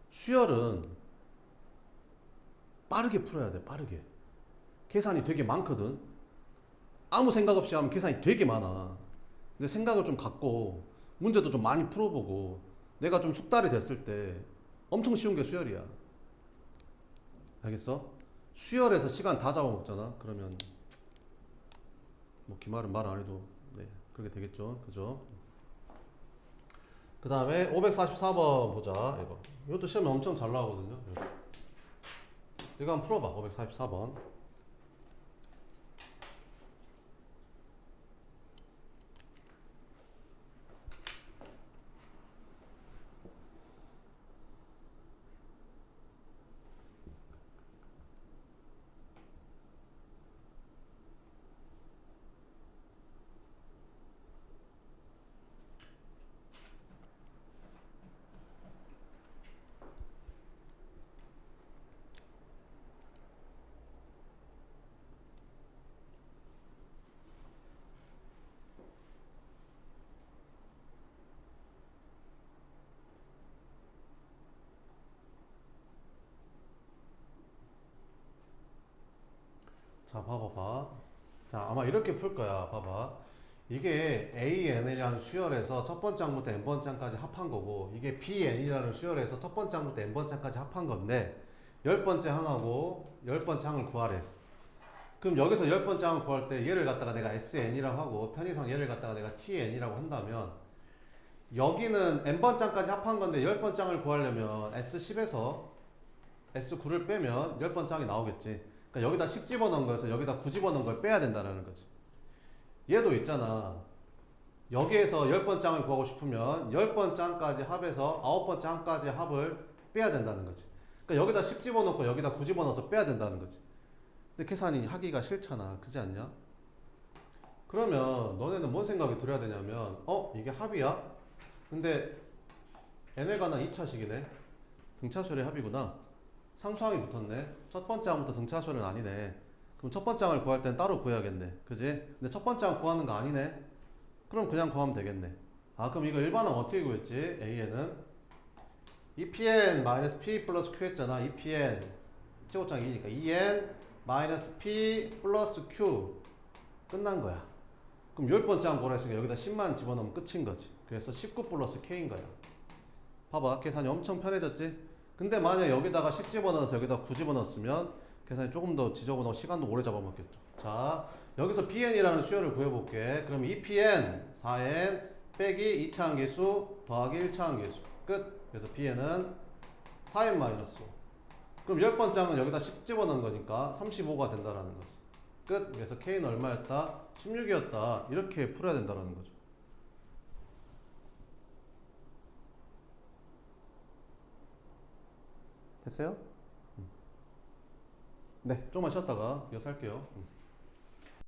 수열은 빠르게 풀어야 돼. 빠르게. 계산이 되게 많거든. 아무 생각 없이 하면 계산이 되게 많아. 근데 생각을 좀 갖고 문제도 좀 많이 풀어보고 내가 좀 숙달이 됐을 때 엄청 쉬운 게 수열이야. 알겠어? 수열에서 시간 다 잡아먹잖아. 그러면 뭐 기말은 말 안 해도 네 그렇게 되겠죠. 그죠? 그 다음에 544번 보자. 이것도 시험에 엄청 잘 나오거든요. 이거 한번 풀어봐. 544번. 자, 봐봐봐. 자, 아마 이렇게 풀 거야. 봐봐. 이게 AN이라는 수열에서 첫 번째 항부터 n번째 항까지 합한 거고, 이게 BN이라는 수열에서 첫 번째 항부터 n번째 항까지 합한 건데, 열 번째 항하고 열 번째 항을 구하래. 그럼 여기서 열 번째 항을 구할 때 얘를 갖다가 내가 SN이라고 하고 편의상 얘를 갖다가 내가 TN이라고 한다면, 여기는 n번째 항까지 합한 건데 열 번째 항을 구하려면 S10에서 S9를 빼면 열 번째 항이 나오겠지. 그러니까 여기다 10 집어넣은 거에서 여기다 9 집어넣은 걸 빼야 된다는 거지. 얘도 있잖아. 여기에서 열 번째 항을 구하고 싶으면 열 번째 항까지 합해서 아홉 번째 항까지 합을 빼야 된다는 거지. 그러니까 여기다 10 집어넣고 여기다 9 집어넣어서 빼야 된다는 거지. 근데 계산이 하기가 싫잖아. 그렇지 않냐? 그러면 너네는 뭔 생각이 들어야 되냐면, 이게 합이야? 근데 n에 관한 2차식이네. 등차수열의 합이구나. 상수항이 붙었네. 첫 번째 항부터 등차수열은 아니네. 그럼 첫 번째 항을 구할 땐 따로 구해야겠네. 그지? 근데 첫 번째 항 구하는 거 아니네. 그럼 그냥 구하면 되겠네. 아, 그럼 이거 일반항 어떻게 구했지? A에는 EPN-P 플러스 Q 했잖아. EPN 최고창 2니까 EN-P 플러스 Q 끝난 거야. 그럼 열 번째 항 구하라 했으니까 여기다 10만 집어넣으면 끝인 거지. 그래서 19 플러스 K인 거야. 봐봐, 계산이 엄청 편해졌지? 근데 만약 여기다가 10 집어넣어서 여기다 9 집어넣었으면 계산이 조금 더 지저분하고 시간도 오래 잡아먹겠죠. 자, 여기서 BN이라는 수열을 구해볼게. 그럼 EPN 4N 빼기 2차 항계수 더하기 1차 항계수 끝. 그래서 BN은 4N 마이너스 5. 그럼 열 번째 항은 여기다 10 집어넣은 거니까 35가 된다라는 거지. 끝. 그래서 K는 얼마였다? 16이었다. 이렇게 풀어야 된다라는 거죠. 됐어요? 네, 조금만 쉬었다가 이어서 할게요.